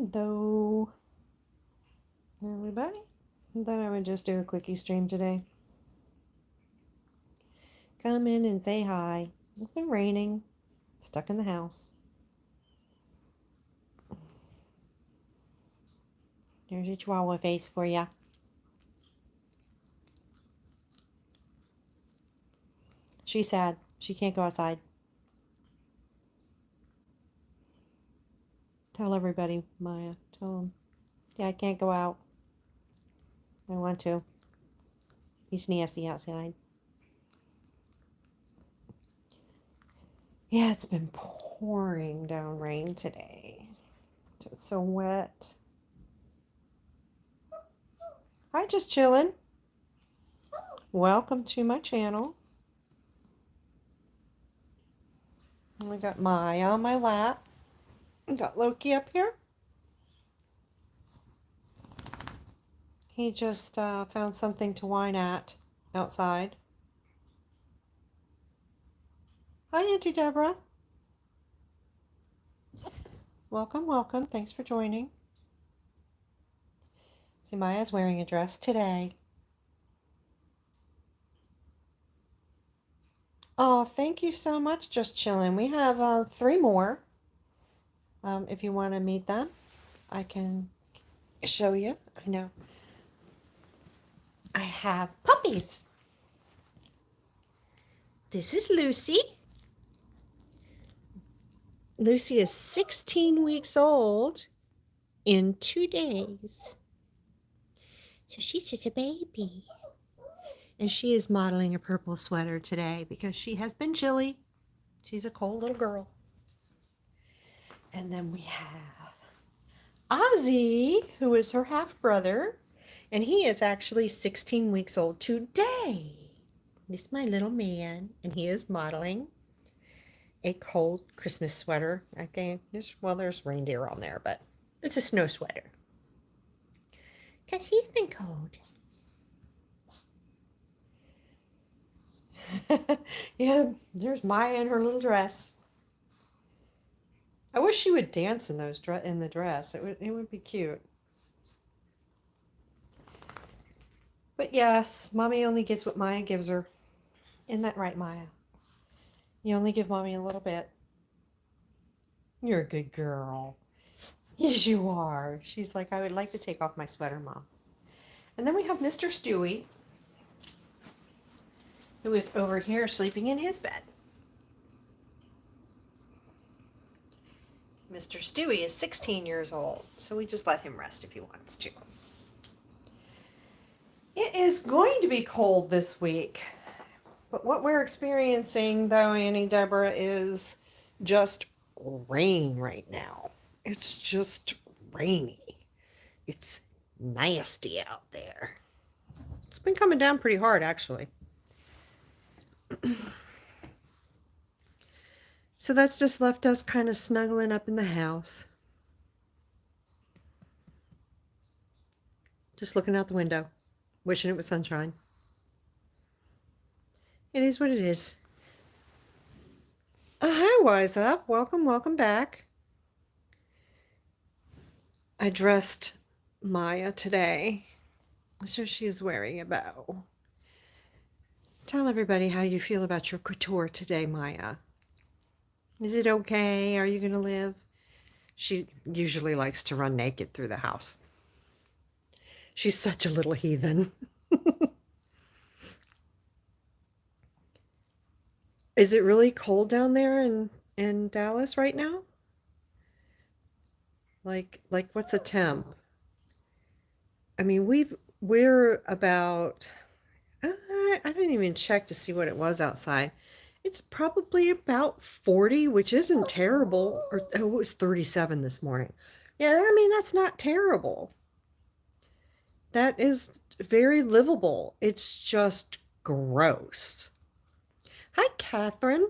Hello, everybody. I thought I would just do a quickie stream today. Come in and say hi. It's been raining. Stuck in the house. There's a Chihuahua face for ya. She's sad. She can't go outside. Tell everybody, Maya. Tell them. Yeah, I can't go out. I want to. He's nasty outside. Yeah, it's been pouring down rain today. It's so wet. Hi, just chilling. Welcome to my channel. We got Maya on my lap. We got Loki up here. He just found something to whine at outside. Hi, Auntie Deborah. Welcome, welcome. Thanks for joining. See, Maya's wearing a dress today. Oh, thank you so much, Just Chillin'. We have 3 more. If you want to meet them, I can show you. I know. I have puppies. This is Lucy. Lucy is 16 weeks old in 2 days. So she's just a baby. And she is modeling a purple sweater today because she has been chilly. She's a cold little girl. And then we have Ozzy, who is her half-brother. And he is actually 16 weeks old today. This is my little man. And he is modeling a cold Christmas sweater. Okay, well, there's reindeer on there, but it's a snow sweater. Because he's been cold. Yeah, there's Maya in her little dress. I wish she would dance in the dress. It would be cute. But yes, Mommy only gets what Maya gives her. Isn't that right, Maya? You only give Mommy a little bit. You're a good girl. Yes, you are. She's like, I would like to take off my sweater, Mom. And then we have Mr. Stewie, who is over here sleeping in his bed. Mr. Stewie is 16 years old, so we just let him rest if he wants to. It is going to be cold this week, but what we're experiencing, though, Annie Deborah, is just rain right now. It's just rainy. It's nasty out there. It's been coming down pretty hard, actually. So that's just left us kind of snuggling up in the house. Just looking out the window, wishing it was sunshine. It is what it is. Hi, Wise Up. Welcome, welcome back. I dressed Maya today, so she's wearing a bow. Tell everybody how you feel about your couture today, Maya. Is it okay? Are you going to live? She usually likes to run naked through the house. She's such a little heathen. Is it really cold down there in Dallas right now? Like what's a temp? I mean, we're about, I didn't even check to see what it was outside. It's probably about 40, which isn't terrible. Or oh, it was 37 this morning. Yeah, I mean, that's not terrible. That is very livable. It's just gross. Hi, Catherine.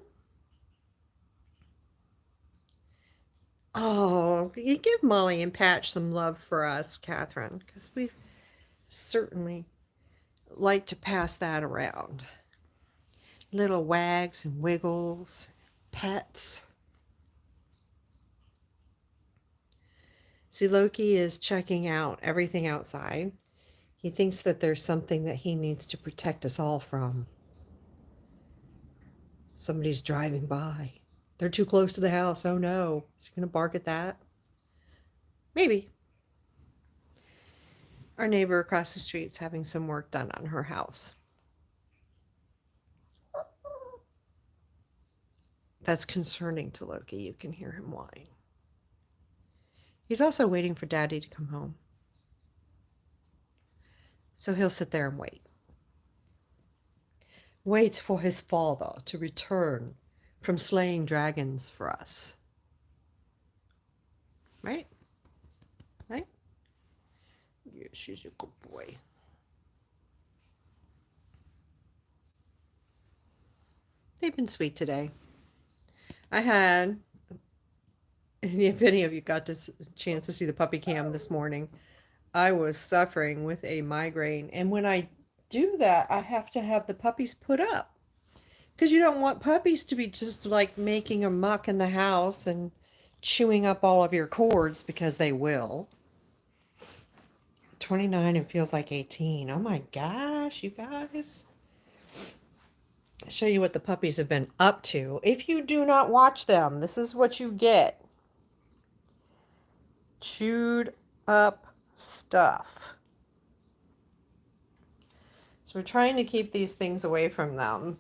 Oh, you give Molly and Patch some love for us, Catherine, because we certainly like to pass that around. Little wags and wiggles, pets. See, Loki is checking out everything outside. He thinks that there's something that he needs to protect us all from. Somebody's driving by. They're too close to the house. Oh no. Is he going to bark at that? Maybe. Our neighbor across the street's having some work done on her house. That's concerning to Loki. You can hear him whine. He's also waiting for Daddy to come home. So he'll sit there and wait. Wait for his father to return from slaying dragons for us. Right? Right? Yeah, she's a good boy. They've been sweet today. I had, if any of you got a chance to see the puppy cam this morning, I was suffering with a migraine. And when I do that, I have to have the puppies put up. Because you don't want puppies to be just like making a muck in the house and chewing up all of your cords, because they will. 29 and feels like 18. Oh my gosh, you guys. I'll show you what the puppies have been up to. If you do not watch them, this is what you get. Chewed up stuff. So we're trying to keep these things away from them.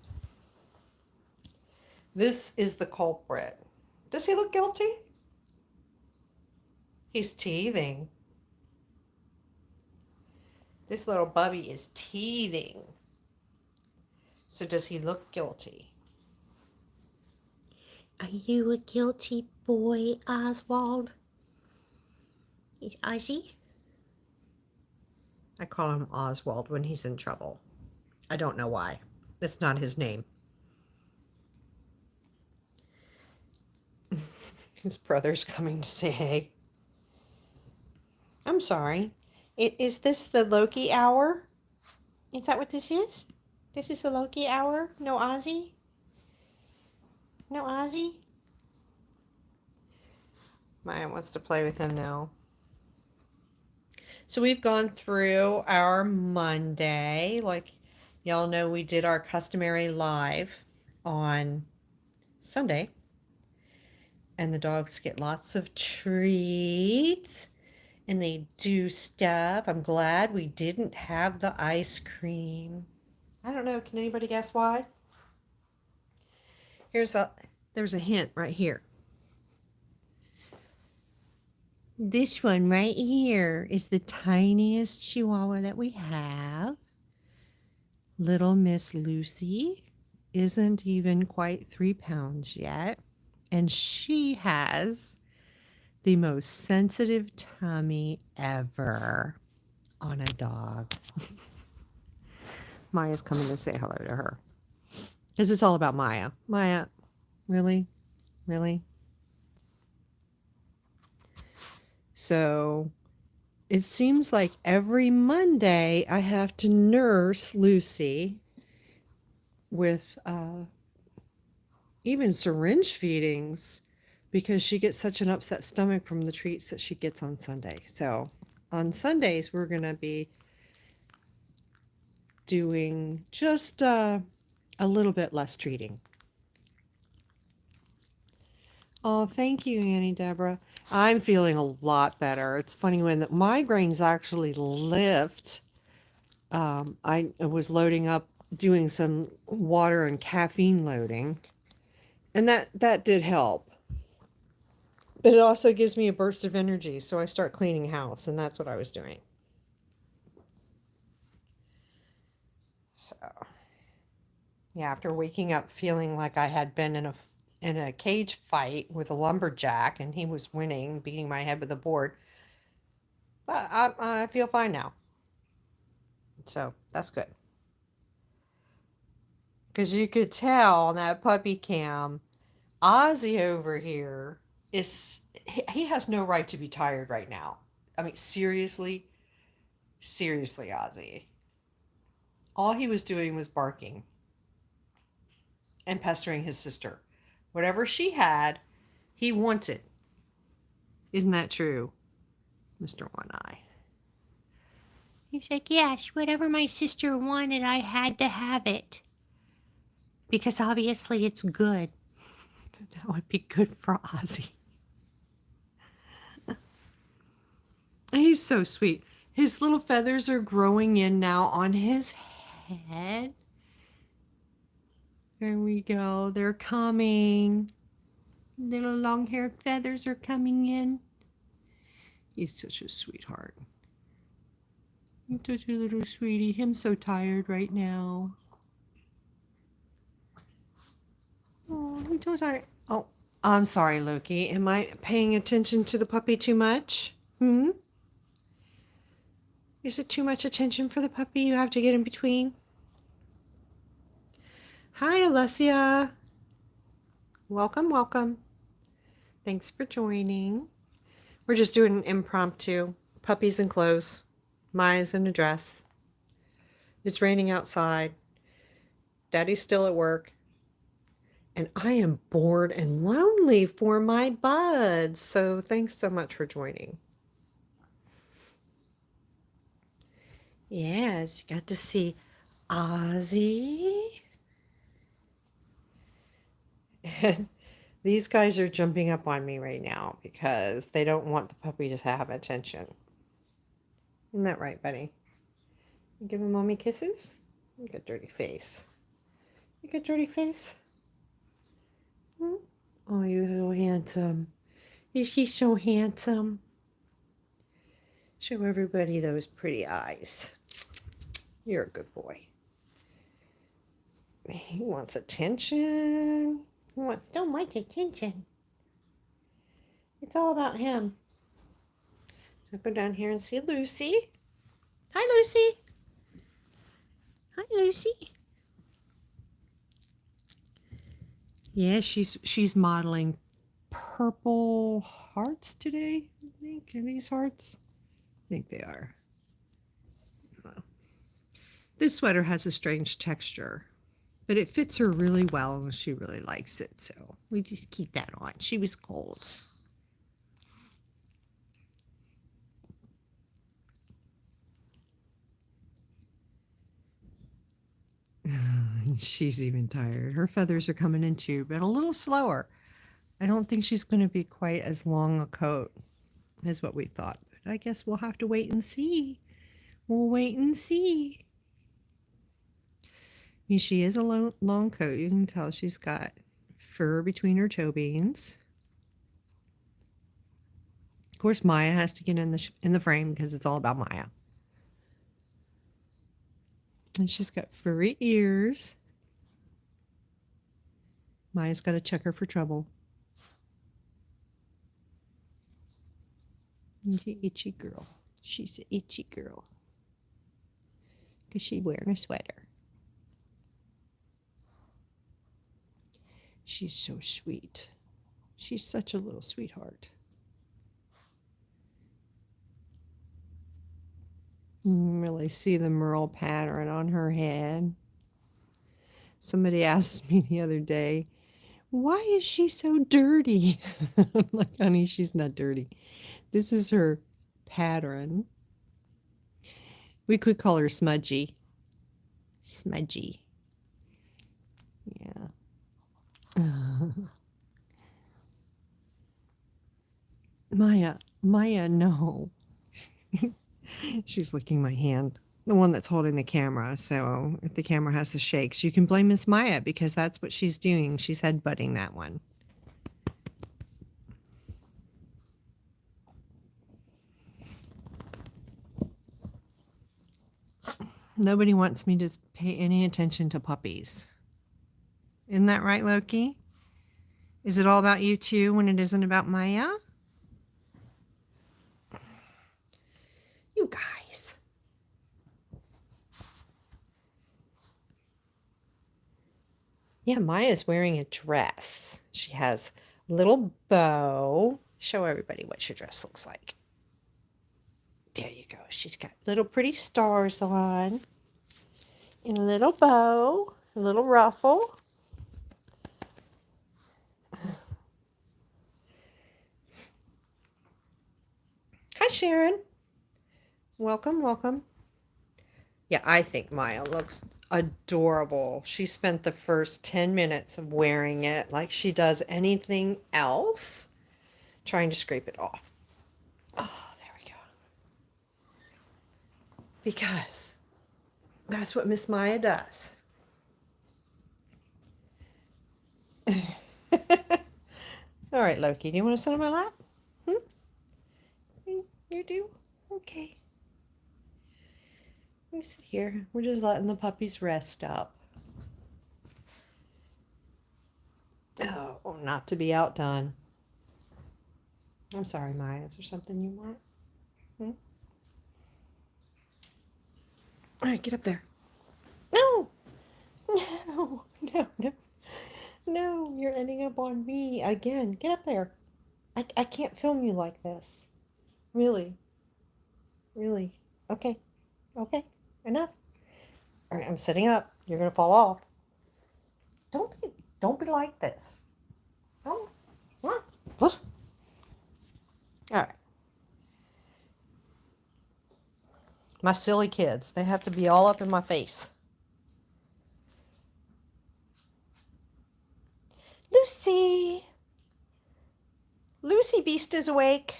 This is the culprit. Does he look guilty? He's teething. This little bubby is teething. So does he look guilty? Are you a guilty boy, Oswald? He's Ozzy. I call him Oswald when he's in trouble. I don't know why. It's not his name. His brother's coming to say hey. I'm sorry. Is this the Loki hour? Is that what this is? This is the Loki hour? No Ozzy? No Ozzy? Maya wants to play with him now. So we've gone through our Monday. Like y'all know, we did our customary live on Sunday. And the dogs get lots of treats. And they do stuff. I'm glad we didn't have the ice cream. I don't know. Can anybody guess why? There's a hint right here. This one right here is the tiniest Chihuahua that we have. Little Miss Lucy isn't even quite 3 pounds yet. And she has the most sensitive tummy ever on a dog. Maya's coming to say hello to her. Because it's all about Maya. Maya, really? Really? So it seems like every Monday I have to nurse Lucy with even syringe feedings, because she gets such an upset stomach from the treats that she gets on Sunday. So on Sundays, we're going to be doing just a little bit less treating. Oh, thank you, Annie Deborah. I'm feeling a lot better. It's funny, when the migraines actually lift, I was loading up, doing some water and caffeine loading, and that did help. But it also gives me a burst of energy, so I start cleaning house, and that's what I was doing. So, yeah, after waking up feeling like I had been in a cage fight with a lumberjack, and he was winning, beating my head with a board, but I feel fine now. So that's good. Because you could tell on that puppy cam, Ozzy over here he has no right to be tired right now. I mean, seriously, Ozzy. All he was doing was barking and pestering his sister. Whatever she had, he wanted. Isn't that true? Mr. One Eye. He's like, yes, whatever my sister wanted, I had to have it. Because obviously it's good. That would be good for Ozzy. He's so sweet. His little feathers are growing in now on his head. There we go. They're coming. Little long-haired feathers are coming in. He's such a sweetheart. He's such a little sweetie. Him so tired right now. Oh, I'm so tired. Oh, I'm sorry, Loki. Am I paying attention to the puppy too much? Is it too much attention for the puppy? You have to get in between. Hi, Alessia. Welcome, welcome. Thanks for joining. We're just doing an impromptu. Puppies and clothes. Maya's in a dress. It's raining outside. Daddy's still at work. And I am bored and lonely for my buds. So thanks so much for joining. Yes, you got to see Ozzy. And these guys are jumping up on me right now because they don't want the puppy to have attention. Isn't that right, buddy? You give him mommy kisses? You got dirty face. You got dirty face? Oh, you're so handsome. He's so handsome. Show everybody those pretty eyes. You're a good boy. He wants attention. He wants so much attention. It's all about him. So go down here and see Lucy. Hi, Lucy. Hi, Lucy. Yeah, she's modeling purple hearts today, I think. Are these hearts? I think they are. This sweater has a strange texture, but it fits her really well and she really likes it. So we just keep that on. She was cold. She's even tired. Her feathers are coming in too, but a little slower. I don't think she's going to be quite as long a coat as what we thought. But I guess we'll have to wait and see. We'll wait and see. I mean, she is a long coat. You can tell she's got fur between her toe beans. Of course, Maya has to get in the frame because it's all about Maya. And she's got furry ears. Maya's got to check her for trouble. She's an itchy girl. She's an itchy girl. Because she's wearing a sweater. She's so sweet. She's such a little sweetheart. You can really see the merle pattern on her head. Somebody asked me the other day, why is she so dirty? I'm like, honey, she's not dirty. This is her pattern. We could call her Smudgy. Smudgy. Yeah. Maya, no. She's licking my hand, the one that's holding the camera. So if the camera has the shakes, you can blame Miss Maya because that's what she's doing. She's headbutting that one. Nobody wants me to pay any attention to puppies. Isn't that right, Loki? Is it all about you too when it isn't about Maya? You guys. Yeah, Maya's wearing a dress. She has a little bow. Show everybody what your dress looks like. There you go. She's got little pretty stars on. And a little bow. A little ruffle. Hush, Sharon. Welcome, welcome. Yeah, I think Maya looks adorable. She spent the first 10 minutes of wearing it like she does anything else, trying to scrape it off. Oh, there we go. Because that's what Miss Maya does. All right, Loki, do you want to sit on my lap? You do? Okay. Let me sit here. We're just letting the puppies rest up. Oh, not to be outdone. I'm sorry, Maya. Is there something you want? All right, get up there. No! No, no, no. No, you're ending up on me again. Get up there. I can't film you like this. Really. Really. Okay. Okay. Enough. All right, I'm sitting up. You're going to fall off. Don't be like this. Oh. What? All right. My silly kids. They have to be all up in my face. Lucy. Lucy Beast is awake.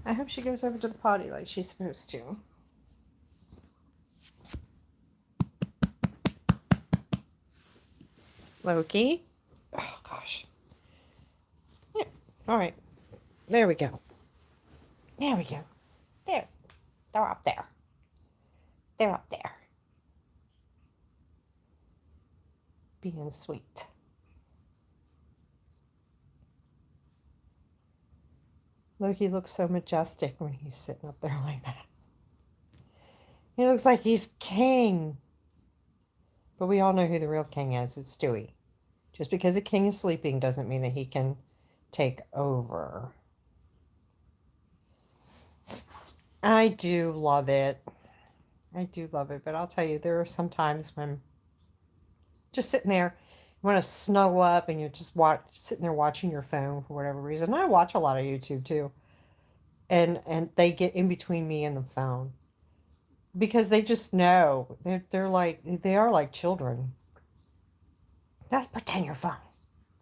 I hope she goes over to the potty like she's supposed to. Loki. Oh, gosh. Yeah. All right. There we go. There we go. There. They're up there. They're up there. Being sweet. Loki looks so majestic when he's sitting up there like that. He looks like he's king. But we all know who the real king is. It's Stewie. Just because a king is sleeping doesn't mean that he can take over. I do love it. I do love it. But I'll tell you, there are some times when just sitting there, you want to snuggle up and you're just sitting there watching your phone for whatever reason. I watch a lot of YouTube too. And they get in between me and the phone. Because they just know. They are like children. Now put down your phone.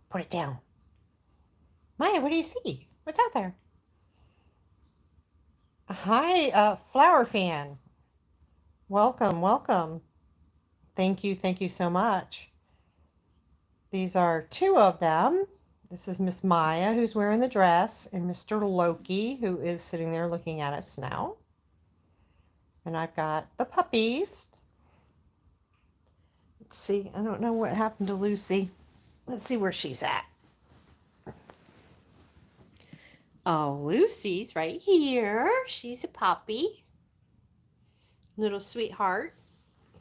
Put it down. Maya, what do you see? What's out there? Hi, Flower Fan. Welcome, welcome. Thank you so much. These are two of them. This is Miss Maya, who's wearing the dress, and Mr. Loki, who is sitting there looking at us now. And I've got the puppies. Let's see, I don't know what happened to Lucy. Let's see where she's at. Oh, Lucy's right here. She's a puppy. Little sweetheart.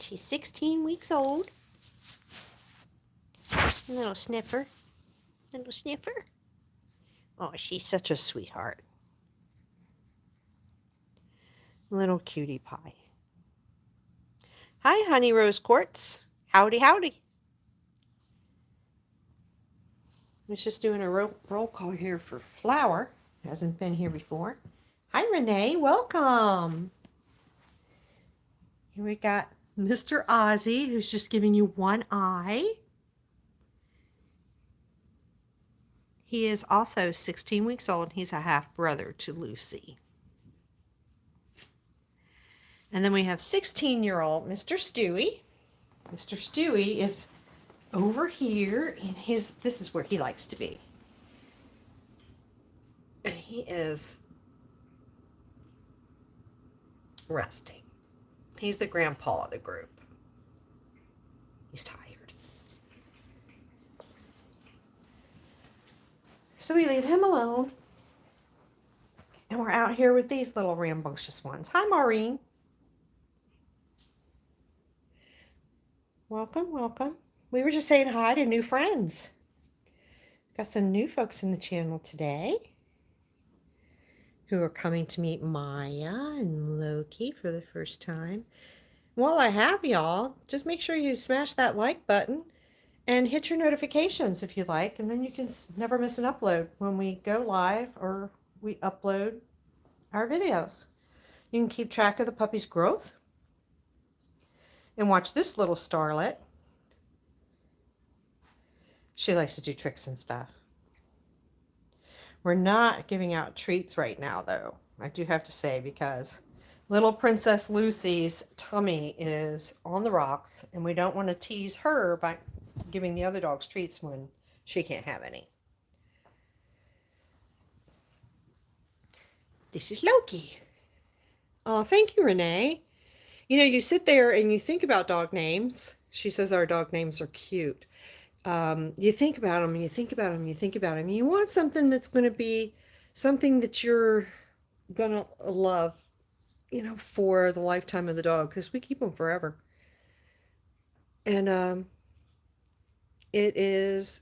She's 16 weeks old. Little sniffer. Little sniffer. Oh, she's such a sweetheart. Little cutie pie. Hi, Honey Rose Quartz. Howdy, howdy. I was just doing a roll call here for Flower. Hasn't been here before. Hi, Renee. Welcome. Here we got Mr. Ozzy, who's just giving you one eye. He is also 16 weeks old. He's a half brother to Lucy. And then we have 16-year-old Mr. Stewie. Mr. Stewie is over here in this is where he likes to be. And he is resting. He's the grandpa of the group. He's tired. So we leave him alone. And we're out here with these little rambunctious ones. Hi, Maureen. Welcome, welcome. We were just saying hi to new friends. Got some new folks in the channel today who are coming to meet Maya and Loki for the first time. While I have y'all, just make sure you smash that like button And hit your notifications if you like, and then you can never miss an upload when we go live or we upload our videos. You can keep track of the puppy's growth and watch this little starlet. She likes to do tricks and stuff. We're not giving out treats right now, though, I do have to say, because little Princess Lucy's tummy is on the rocks, and we don't want to tease her by giving the other dogs treats when she can't have any. This is Loki. Oh, thank you, Renee. You know, you sit there and you think about dog names. She says our dog names are cute. You think about them, and you think about them, you think about them. You want something that's going to be something that you're going to love, you know, for the lifetime of the dog, because we keep them forever. And it is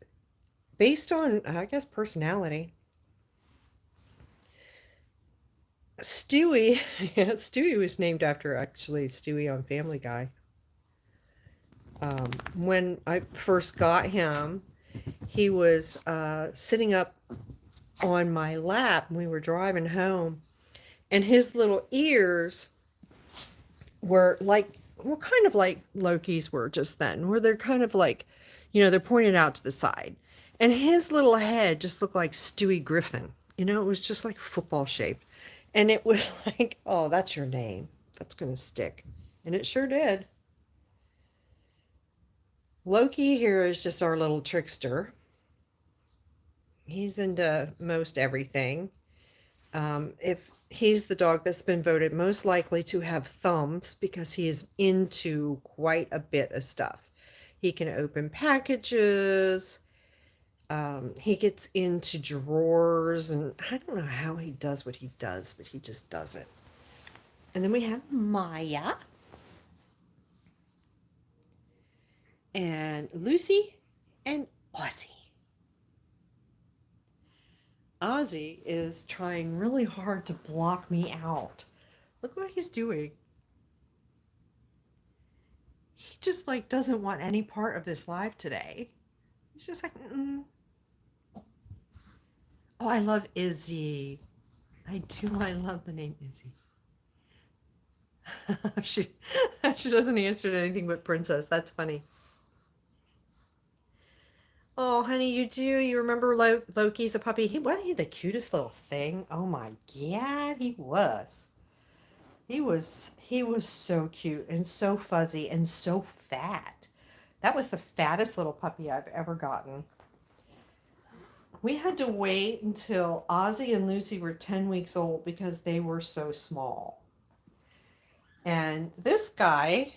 based on, I guess, personality. Stewie, yeah, Stewie was named after actually Stewie on Family Guy. When I first got him, he was sitting up on my lap and we were driving home, and his little ears were like, well, kind of like Loki's were just then, where they're kind of like, you know, they're pointed out to the side. And his little head just looked like Stewie Griffin. You know, it was just like football shaped. And it was like, oh, that's your name. That's going to stick. And it sure did. Loki here is just our little trickster. He's into most everything. If he's the dog that's been voted most likely to have thumbs, because he is into quite a bit of stuff. He can open packages. He gets into drawers, and I don't know how he does what he does, but he just does it. And then we have Maya and Lucy and Ozzy. Ozzy is trying really hard to block me out. Look what he's doing. He just like doesn't want any part of this live today. He's just like, mm-mm. Oh, I love Izzy. I do. I love the name Izzy. she doesn't answer to anything but princess. That's funny. Oh, honey, you do. You remember Loki's a puppy? Wasn't he the cutest little thing? Oh my God, he was. He was so cute and so fuzzy and so fat. That was the fattest little puppy I've ever gotten. We had to wait until Ozzy and Lucy were 10 weeks old because they were so small. And this guy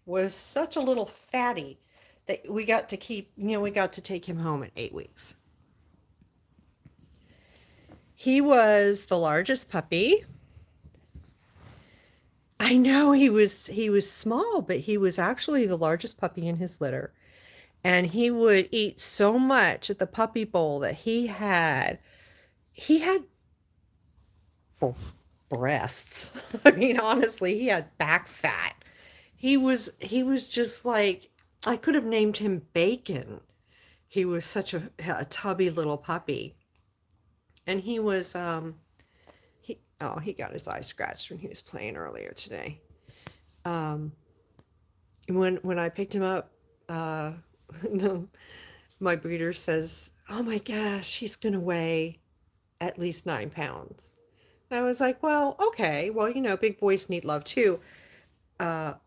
was such a little fatty that we got to keep, you know, we got to take him home at 8 weeks. He was the largest puppy. I know he was small, but he was actually the largest puppy in his litter. And he would eat so much at the puppy bowl that he had breasts. I mean, honestly, he had back fat. He was just like, I could have named him Bacon. He was such a tubby little puppy. And he was he got his eye scratched when he was playing earlier today. When I picked him up, my breeder says, oh my gosh, he's gonna weigh at least 9 pounds. I was like, well, okay, well, you know, big boys need love too. But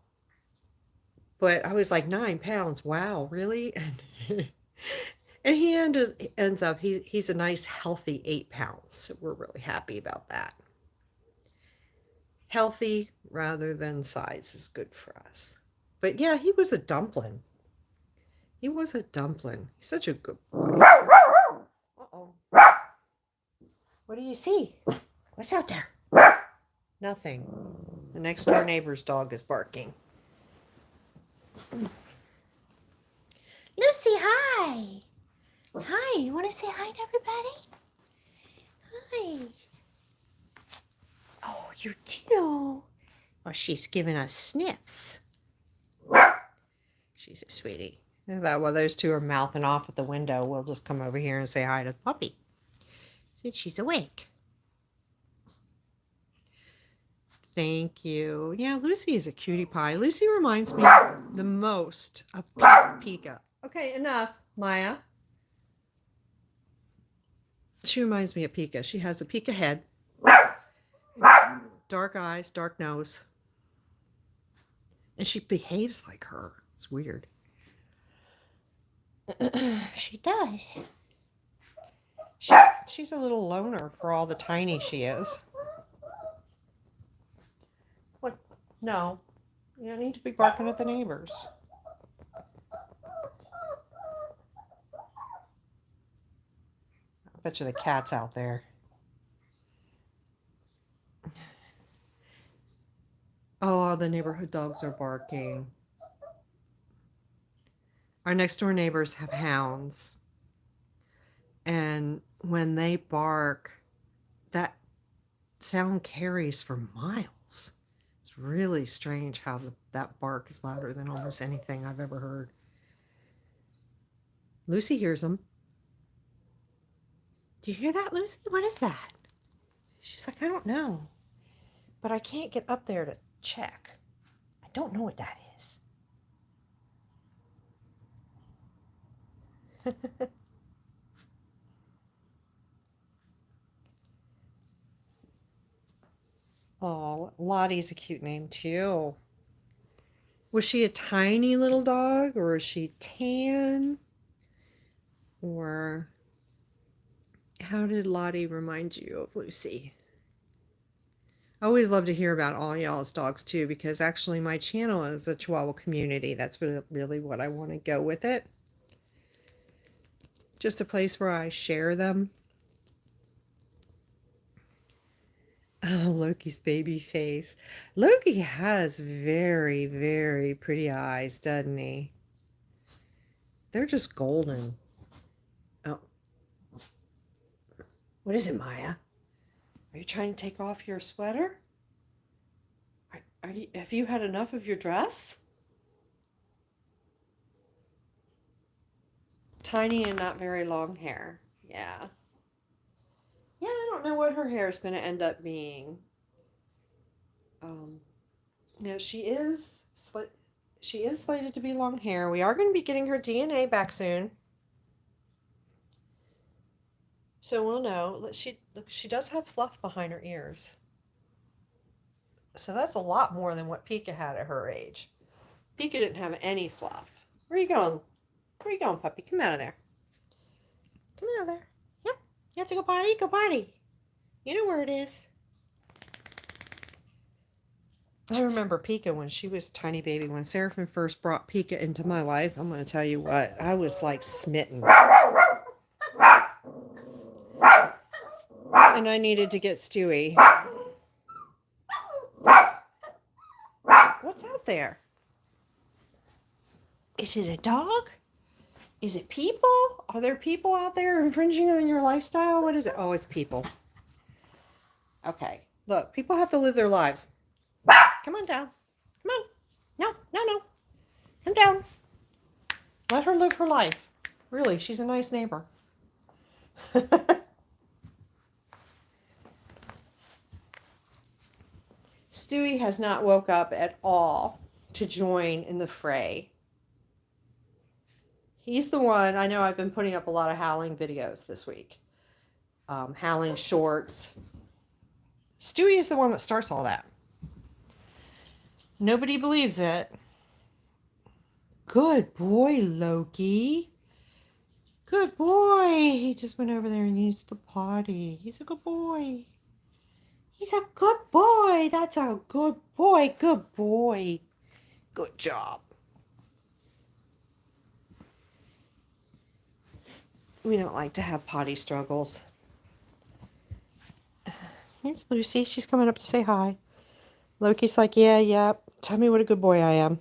I was like, 9 pounds, wow, really? And he ends up, he's a nice healthy 8 pounds. So we're really happy about that. Healthy rather than size is good for us. But yeah, he was a dumpling. He was a dumpling. He's such a good boy. Uh-oh. What do you see? What's out there? Nothing. The next door neighbor's dog is barking. Lucy, hi. Hi, you want to say hi to everybody? Hi. Oh, you do? Well, she's giving us sniffs. She's a sweetie. And that while those two are mouthing off at the window, we'll just come over here and say hi to the puppy. Since she's awake. Thank you. Yeah, Lucy is a cutie pie. Lucy reminds me the most of Pica. Okay, enough, Maya. She reminds me of Pica. She has a Pica head, dark eyes, dark nose, and she behaves like her. It's weird. She does. She's a little loner for all the tiny she is. What? No, you don't need to be barking at the neighbors. I bet you the cat's out there. Oh, all the neighborhood dogs are barking. Our next door neighbors have hounds. And when they bark, that sound carries for miles. It's really strange how that bark is louder than almost anything I've ever heard. Lucy hears them. Do you hear that, Lucy? What is that? She's like, I don't know. But I can't get up there to check. I don't know what that is. Oh, Lottie's a cute name too. Was she a tiny little dog, or is she tan? Or how did Lottie remind you of Lucy? I always love to hear about all y'all's dogs too, because actually my channel is a Chihuahua community. That's really what I want to go with it. Just a place where I share them. Oh, Loki's baby face. Loki has very, very pretty eyes, doesn't he? They're just golden. Oh. What is it, Maya? Are you trying to take off your sweater? Have you had enough of your dress? Tiny and not very long hair. Yeah. Yeah, I don't know what her hair is going to end up being. She is slated to be long hair. We are going to be getting her DNA back soon, so we'll know. She does have fluff behind her ears, so that's a lot more than what Pica had at her age. Pica didn't have any fluff. Where are you going? Where are you going, puppy? Come out of there. Come out of there. Yep. You have to go potty? Go potty. You know where it is. I remember Pica when she was a tiny baby. When Seraphim first brought Pica into my life, I'm going to tell you what, I was like smitten. And I needed to get Stewie. What's out there? Is it a dog? Is it people? Are there people out there infringing on your lifestyle? What is it? Oh, it's people. Okay. Look, people have to live their lives. Come on down. Come on. No. Come down. Let her live her life. Really, she's a nice neighbor. Stewie has not woke up at all to join in the fray. He's the one, I know I've been putting up a lot of howling videos this week. Howling shorts. Stewie is the one that starts all that. Nobody believes it. Good boy, Loki. Good boy. He just went over there and used the potty. He's a good boy. He's a good boy. That's a good boy. Good boy. Good job. We don't like to have potty struggles. Here's Lucy. She's coming up to say hi. Loki's like, yeah. Tell me what a good boy I am.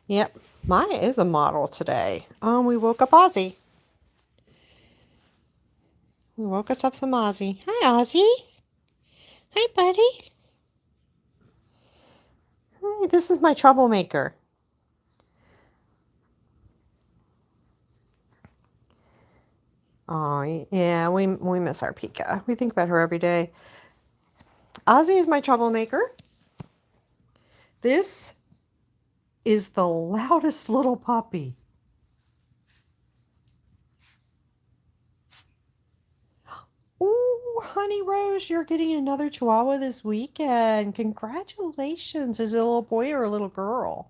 Yep. Maya is a model today. We woke up Ozzy. We woke us up some Ozzy. Hi, Ozzy. Hi, buddy. Hi, this is my troublemaker. Oh, yeah, we miss our Pica. We think about her every day. Ozzy is my troublemaker. This is the loudest little puppy. Oh, Honey Rose, you're getting another Chihuahua this weekend. Congratulations. Is it a little boy or a little girl?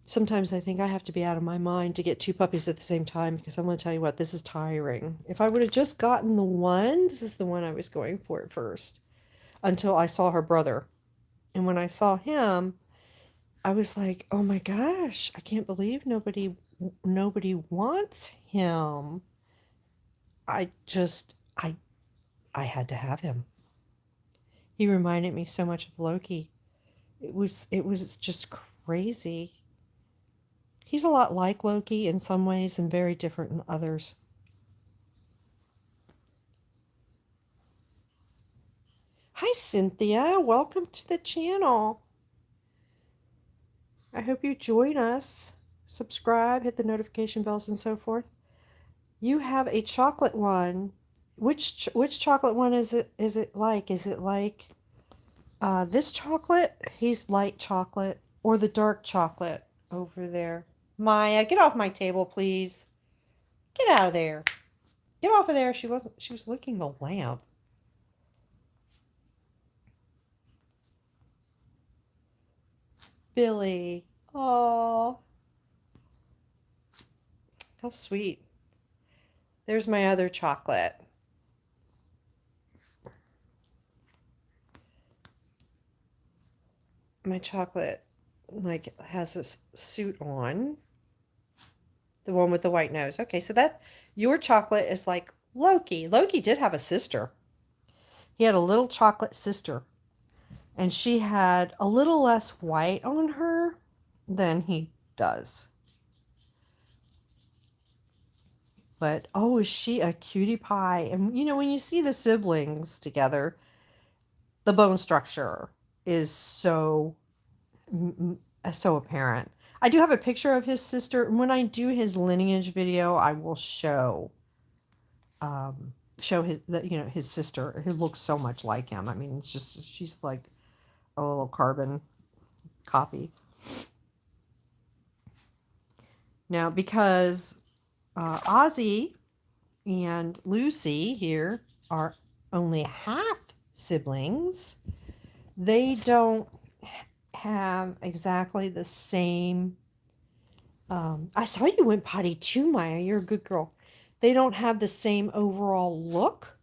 Sometimes I think I have to be out of my mind to get two puppies at the same time because I'm going to tell you what, this is tiring. If I would have just gotten the one, this is the one I was going for at first until I saw her brother. And when I saw him, I was like, "Oh my gosh, I can't believe nobody wants him." I just I had to have him. He reminded me so much of Loki. It was just crazy. He's a lot like Loki in some ways and very different in others. Hi, Cynthia. Welcome to the channel. I hope you join us. Subscribe, hit the notification bells, and so forth. You have a chocolate one. Which chocolate one is it? Is it like? Is it like this chocolate? He's light chocolate, or the dark chocolate over there. Maya, get off my table, please. Get out of there. Get off of there. She wasn't. She was licking the lamp. Billy. Oh, how sweet. There's my other chocolate. My chocolate like has this suit on. The one with the white nose. Okay, so that your chocolate is like Loki. Loki did have a sister. He had a little chocolate sister, and she had a little less white on her than he does. But oh, is she a cutie pie? And you know, when you see the siblings together, the bone structure is so apparent. I do have a picture of his sister. When I do his lineage video, I will show his sister who looks so much like him. I mean, it's just she's like a little carbon copy. Now, because Ozzy and Lucy here are only half siblings, they don't have exactly the same. I saw you went potty too, Maya. You're a good girl. They don't have the same overall look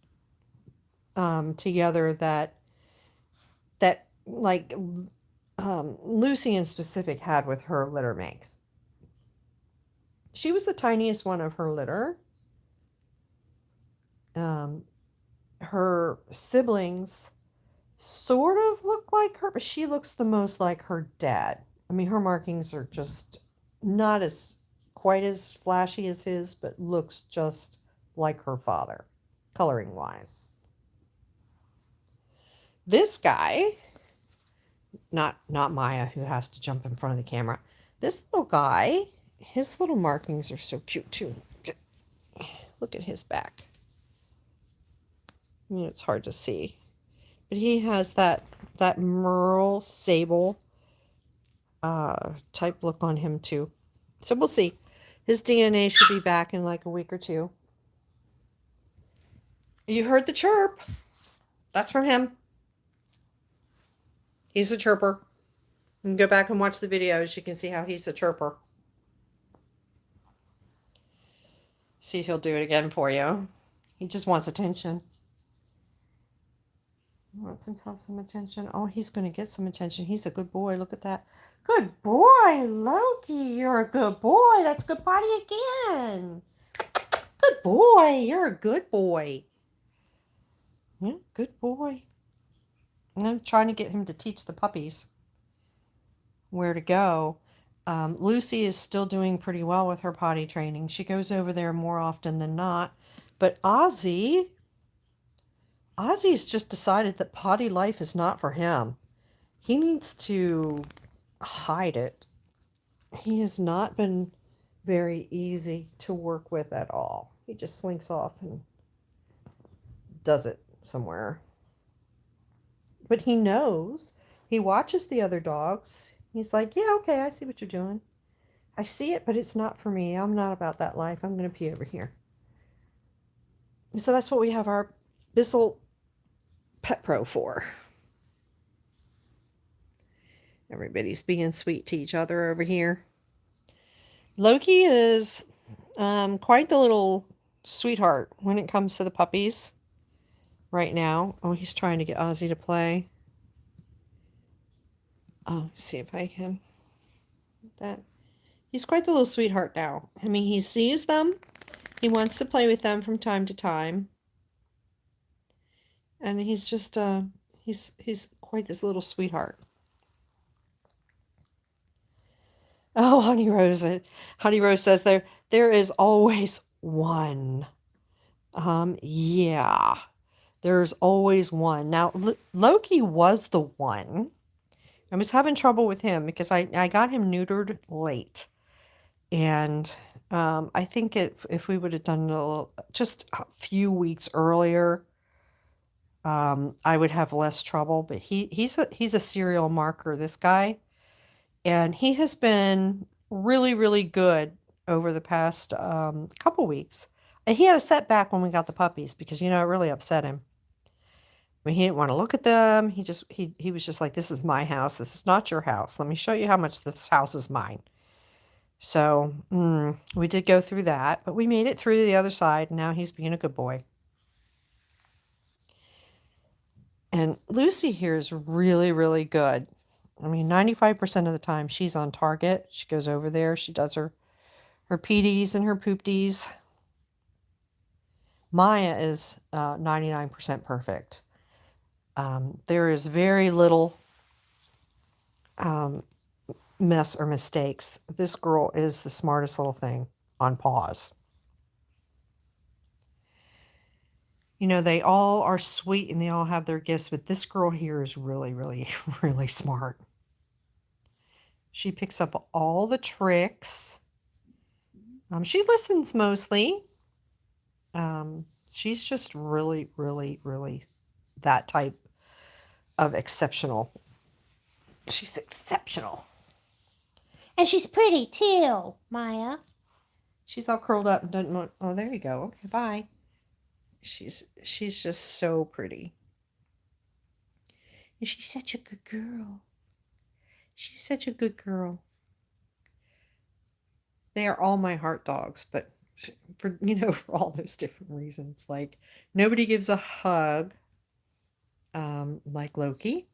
together that like Lucy in specific had with her litter makes. She was the tiniest one of her litter. Her siblings sort of look like her, but she looks the most like her dad. I mean, her markings are just not as quite as flashy as his, but looks just like her father, coloring wise. This guy, not Maya, who has to jump in front of the camera. This little guy, his little markings are so cute too. Look at his back. You know, it's hard to see, but he has that merle sable type look on him too. So we'll see. His DNA should be back in like a week or two. You heard the chirp. That's from him. He's a chirper. You can go back and watch the videos. You can see how he's a chirper. See if he'll do it again for you. He just wants attention. He wants himself some attention. Oh, he's going to get some attention. He's a good boy. Look at that. Good boy, Loki. You're a good boy. That's good potty again. Good boy. You're a good boy. Yeah, good boy. And I'm trying to get him to teach the puppies where to go. Lucy is still doing pretty well with her potty training. She goes over there more often than not. But Ozzy Ozzy's just decided that potty life is not for him. He needs to hide it. He has not been very easy to work with at all. He just slinks off and does it somewhere. But he knows. He watches the other dogs. He's like, yeah, okay, I see what you're doing. I see it, but it's not for me. I'm not about that life. I'm going to pee over here. So that's what we have our Bissell Pet Pro for. Everybody's being sweet to each other over here. Loki is quite the little sweetheart when it comes to the puppies right now. Oh, he's trying to get Ozzy to play. Oh, see if I can. That. He's quite the little sweetheart now. I mean, he sees them. He wants to play with them from time to time. And he's just, he's quite this little sweetheart. Oh, Honey Rose says there is always one. Yeah, there's always one. Now, Loki was the one. I was having trouble with him because I got him neutered late. And I think if we would have done just a few weeks earlier, I would have less trouble. But he's a serial marker, this guy. And he has been really, really good over the past couple weeks. And he had a setback when we got the puppies because, it really upset him. I mean, he didn't want to look at them. He was just like, this is my house. This is not your house. Let me show you how much this house is mine. So we did go through that, but we made it through the other side. And now he's being a good boy. And Lucy here is really, really good. I mean, 95% of the time she's on target. She goes over there. She does her peeties and her poopties. Maya is 99% perfect. There is very little mess or mistakes. This girl is the smartest little thing on paws. They all are sweet and they all have their gifts, but this girl here is really, really, really smart. She picks up all the tricks. She listens mostly. She's just really, really, really that type of exceptional. She's exceptional. And she's pretty too, Maya. She's all curled up and doesn't want. Oh, there you go. Okay, bye. She's just so pretty. And she's such a good girl. She's such a good girl. They are all my heart dogs, but for for all those different reasons. Like nobody gives a hug like Loki.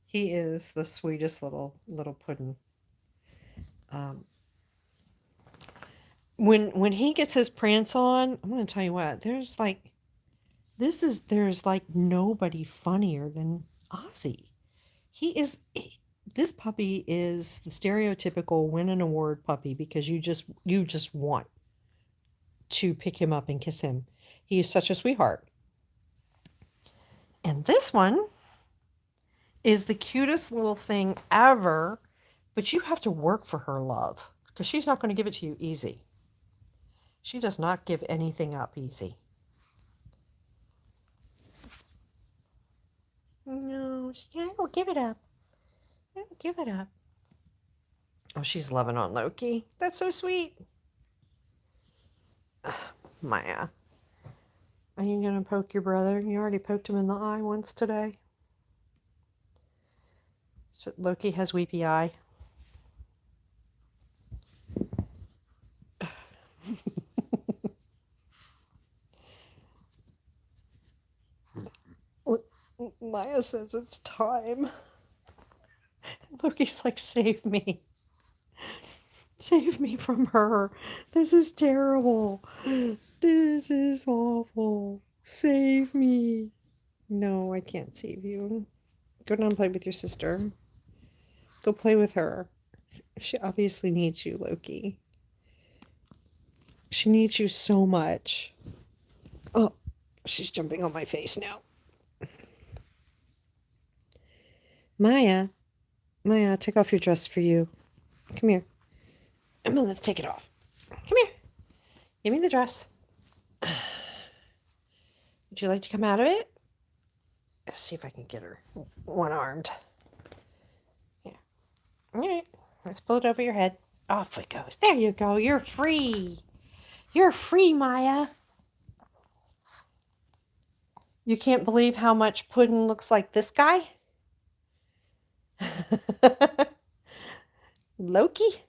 He is the sweetest little puddin'. When he gets his prance on, I'm going to tell you what, there's like nobody funnier than Ozzy. This puppy is the stereotypical win an award puppy because you just want to pick him up and kiss him. He is such a sweetheart. And this one is the cutest little thing ever, but you have to work for her love because she's not going to give it to you easy. She does not give anything up easy. No, I don't give it up. I don't give it up. Oh, she's loving on Loki. That's so sweet. Maya. Are you going to poke your brother? You already poked him in the eye once today. So Loki has weepy eye. Maya says it's time. Loki's like, save me. Save me from her. This is terrible. This is awful. Save me. No, I can't save you. Go down and play with your sister. Go play with her. She obviously needs you, Loki. She needs you so much. Oh, She's jumping on my face now. Maya, Maya, take off your dress for you. Come here. Emma, let's take it off. Come here. Give me the dress. Would you like to come out of it? Let's see if I can get her one-armed. Yeah. All right. Let's pull it over your head. Off it goes. There you go. You're free. You're free, Maya. You can't believe how much Puddin looks like this guy? Loki?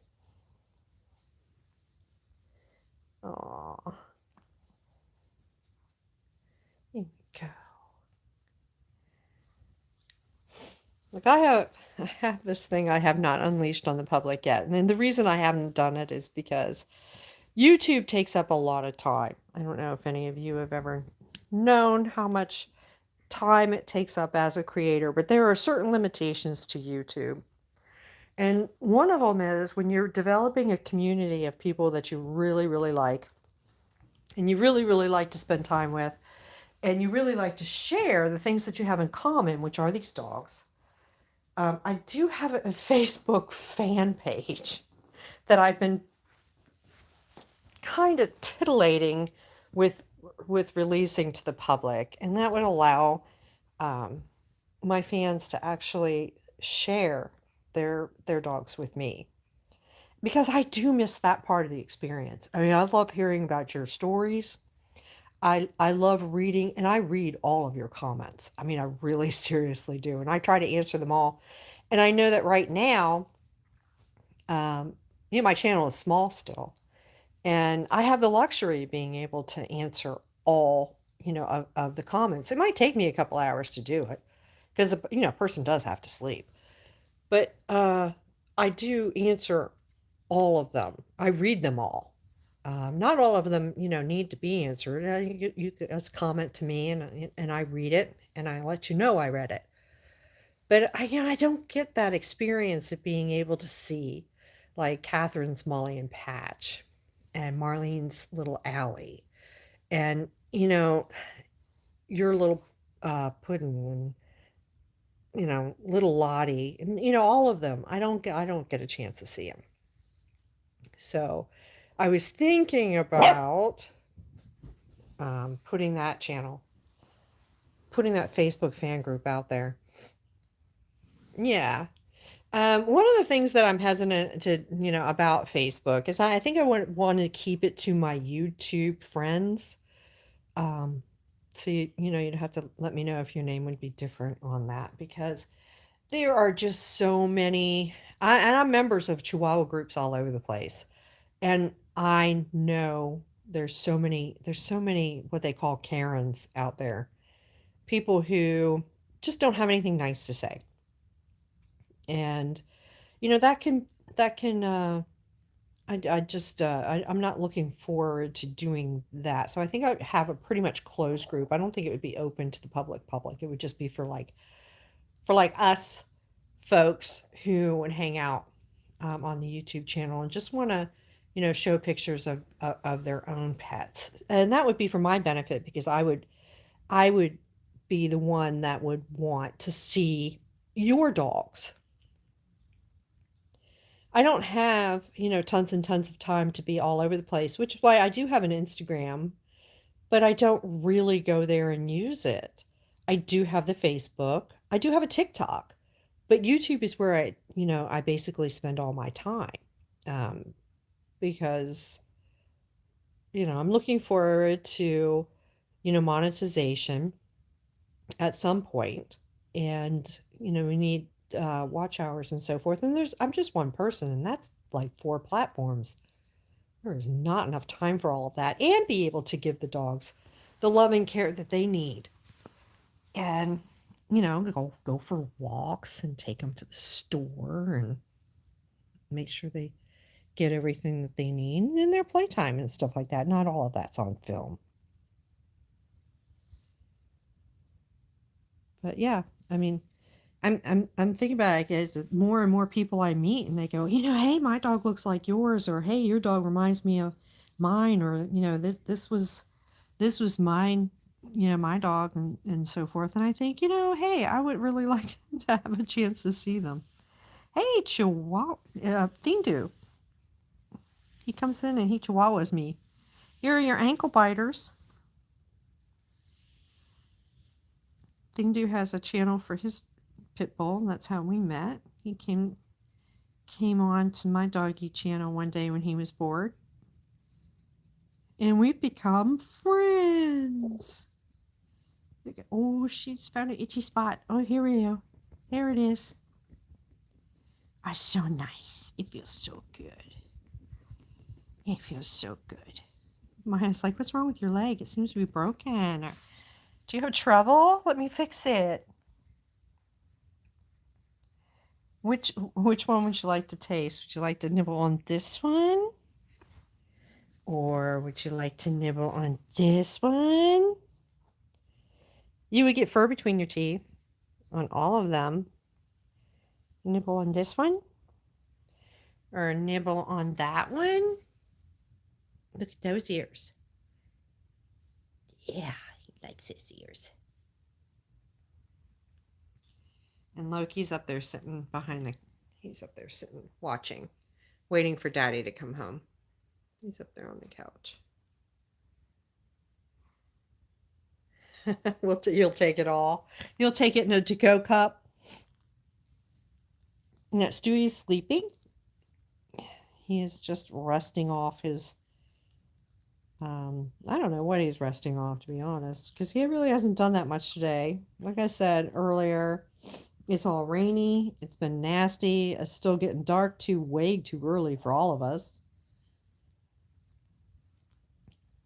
Aw. There you go. Look, I have this thing I have not unleashed on the public yet. And then the reason I haven't done it is because YouTube takes up a lot of time. I don't know if any of you have ever known how much time it takes up as a creator, but there are certain limitations to YouTube. And one of them is when you're developing a community of people that you really, really like, and you really, really like to spend time with, and you really like to share the things that you have in common, which are these dogs. I do have a Facebook fan page that I've been kind of titillating with releasing to the public, and that would allow my fans to actually share their dogs with me, because I do miss that part of the experience. I mean, I love hearing about your stories. I love reading, and I read all of your comments. I mean, I really seriously do, and I try to answer them all. And I know that right now, my channel is small still, and I have the luxury of being able to answer all, of the comments. It might take me a couple hours to do it because, a person does have to sleep. But I do answer all of them. I read them all. Not all of them, need to be answered. You just comment to me, and I read it, and I let you know I read it. But I don't get that experience of being able to see, like Catherine's Molly and Patch, and Marlene's little Allie, and your little Puddin, and little Lottie, and all of them. I don't get a chance to see them. So I was thinking about putting that Facebook fan group out there. Yeah. One of the ththings that I'm hesitant to, about Facebook is I think I want to keep it to my YouTube friends. So you'd have to let me know if your name would be different on that, because there are just so many. And I'm members of Chihuahua groups all over the place, and I know there's so many what they call Karens out there, people who just don't have anything nice to say, and that can I just I'm not looking forward to doing that. So I think I would have a pretty much closed group. I don't think it would be open to the public. It would just be for like us folks who would hang out on the YouTube channel and just want to show pictures of their own pets. And that would be for my benefit, because I would be the one that would want to see your dogs. I don't have, tons and tons of time to be all over the place, which is why I do have an Instagram, but I don't really go there and use it. I do have the Facebook. I do have a TikTok, but YouTube is where I basically spend all my time. Because, I'm looking forward to, monetization at some point, and, we need watch hours and so forth. And I'm just one person, and that's like 4 platforms. There is not enough time for all of that, and be able to give the dogs the love and care that they need. And, go for walks and take them to the store and make sure they get everything that they need in their playtime and stuff like that. Not all of that's on film. But yeah, I mean, I'm thinking about it, guys. More and more people I meet, and they go, hey, my dog looks like yours, or hey, your dog reminds me of mine, or this was my dog and so forth. And I think, hey, I would really like to have a chance to see them. Hey, Chihuahua, Dindu. He comes in and he chihuahuas me. Here are your ankle biters. Dindu has a channel for his pit bull, and that's how we met. He came on to my doggy channel one day when he was bored. And we've become friends. Oh, she's found an itchy spot. Oh, here we go. There it is. Oh, so nice. It feels so good. It feels so good. Maya's like, what's wrong with your leg? It seems to be broken. Do you have trouble? Let me fix it. Which one would you like to taste? Would you like to nibble on this one? Or would you like to nibble on this one? You would get fur between your teeth on all of them. Nibble on this one? Or nibble on that one? Look at those ears. Yeah, he likes his ears. And Loki's up there sitting he's up there sitting, watching, waiting for Daddy to come home. He's up there on the couch. You'll take it all. You'll take it in a to-go cup. Now, Stewie's sleeping. He is just resting off his, I don't know what he's resting off, to be honest, because he really hasn't done that much today. Like I said earlier, it's all rainy. It's been nasty. It's still getting dark way too early for all of us.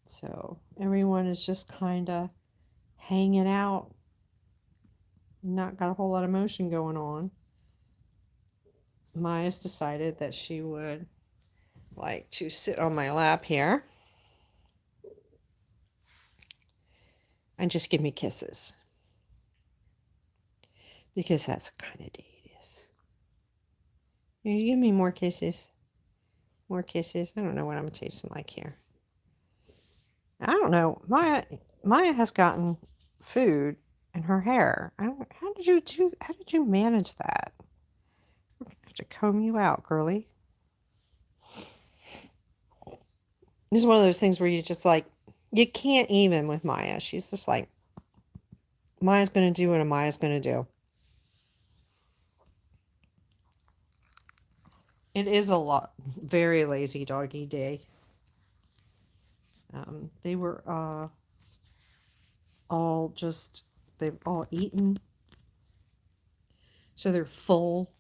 So everyone is just kind of hanging out. Not got a whole lot of motion going on. Maya's decided that she would like to sit on my lap here and just give me kisses. Because that's the kind of day it is. You give me more kisses. More kisses. I don't know what I'm tasting like here. I don't know. Maya has gotten food in her hair. How did you manage that? I'm gonna have to comb you out, girly. This is one of those things where you just like, you can't even with Maya. She's just like, Maya's gonna do what Maya's gonna do. It is a very lazy doggy day. They were they've all eaten. So they're full.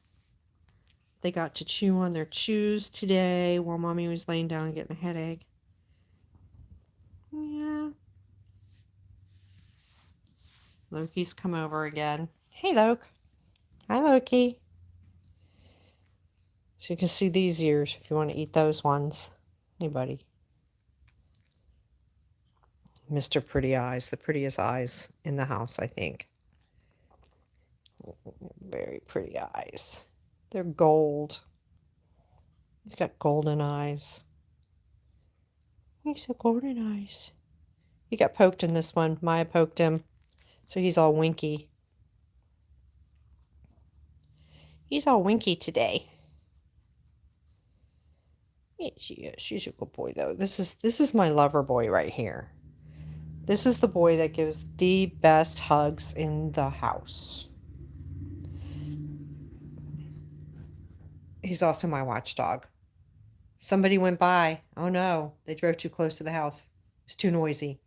They got to chew on their chews today while Mommy was laying down and getting a headache. Yeah. Loki's come over again. Hey, Loki. Hi, Loki. So you can see these ears if you want to eat those ones. Hey, buddy. Mr. Pretty Eyes, the prettiest eyes in the house, I think. Very pretty eyes. They're gold. He's got golden eyes. He's got golden eyes. He got poked in this one. Maya poked him, so he's all winky. He's all winky today. Yeah, she's a good boy, though. This is my lover boy right here. This is the boy that gives the best hugs in the house. He's also my watchdog. Somebody went by. Oh no, they drove too close to the house. It was too noisy.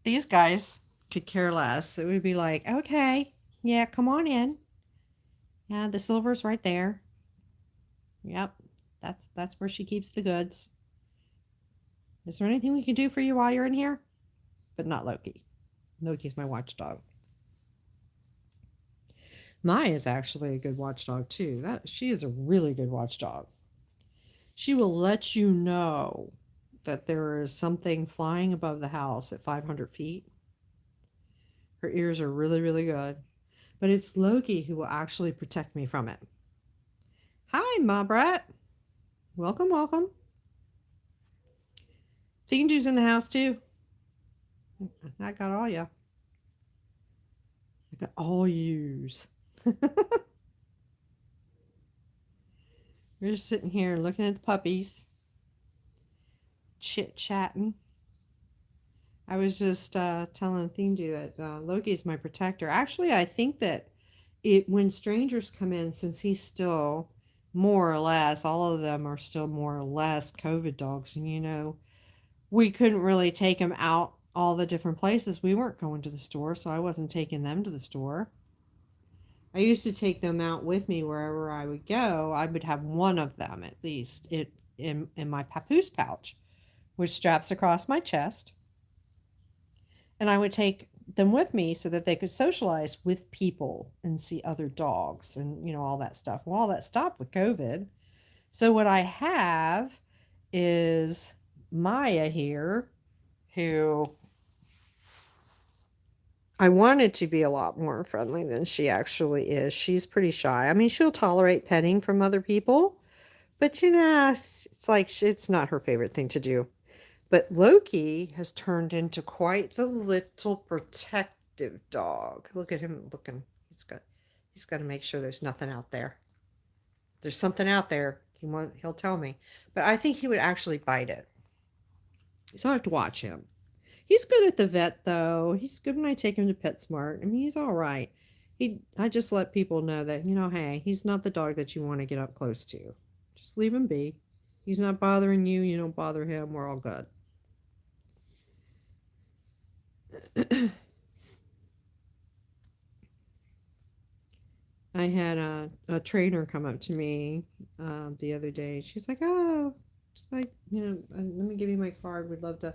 These guys could care less. It would be like, okay, yeah, come on in. Yeah, the silver's right there. Yep, that's where she keeps the goods. Is there anything we can do for you while you're in here? But not Loki. Loki's my watchdog. Maya is actually a good watchdog too. She is a really good watchdog. She will let you know that there is something flying above the house at 500 feet. Her ears are really, really good. But it's Loki who will actually protect me from it. Hi, Ma Brat. Welcome, welcome. Thingy's in the house too. I got all ya. I got all yous. We're just sitting here looking at the puppies, chit-chatting. I was just telling Thingy that Loki is my protector. Actually, I think that when strangers come in, since he's still more or less, all of them are still more or less COVID dogs, and we couldn't really take them out all the different places. We weren't going to the store, so I wasn't taking them to the store. I used to take them out with me wherever I would go. I would have one of them at least in my papoose pouch, which straps across my chest. And I would take them with me so that they could socialize with people and see other dogs and, all that stuff. Well, all that stopped with COVID. So what I have is Maya here, who I wanted to be a lot more friendly than she actually is. She's pretty shy. I mean, she'll tolerate petting from other people, but it's like it's not her favorite thing to do. But Loki has turned into quite the little protective dog. Look at him looking. He's got to make sure there's nothing out there. If there's something out there, he'll tell me. But I think he would actually bite it. So I have to watch him. He's good at the vet, though. He's good when I take him to PetSmart. I mean, he's all right. I just let people know that, hey, he's not the dog that you want to get up close to. Just leave him be. He's not bothering you. You don't bother him. We're all good. I had a trainer come up to me the other day. She's like, let me give you my card. We'd love to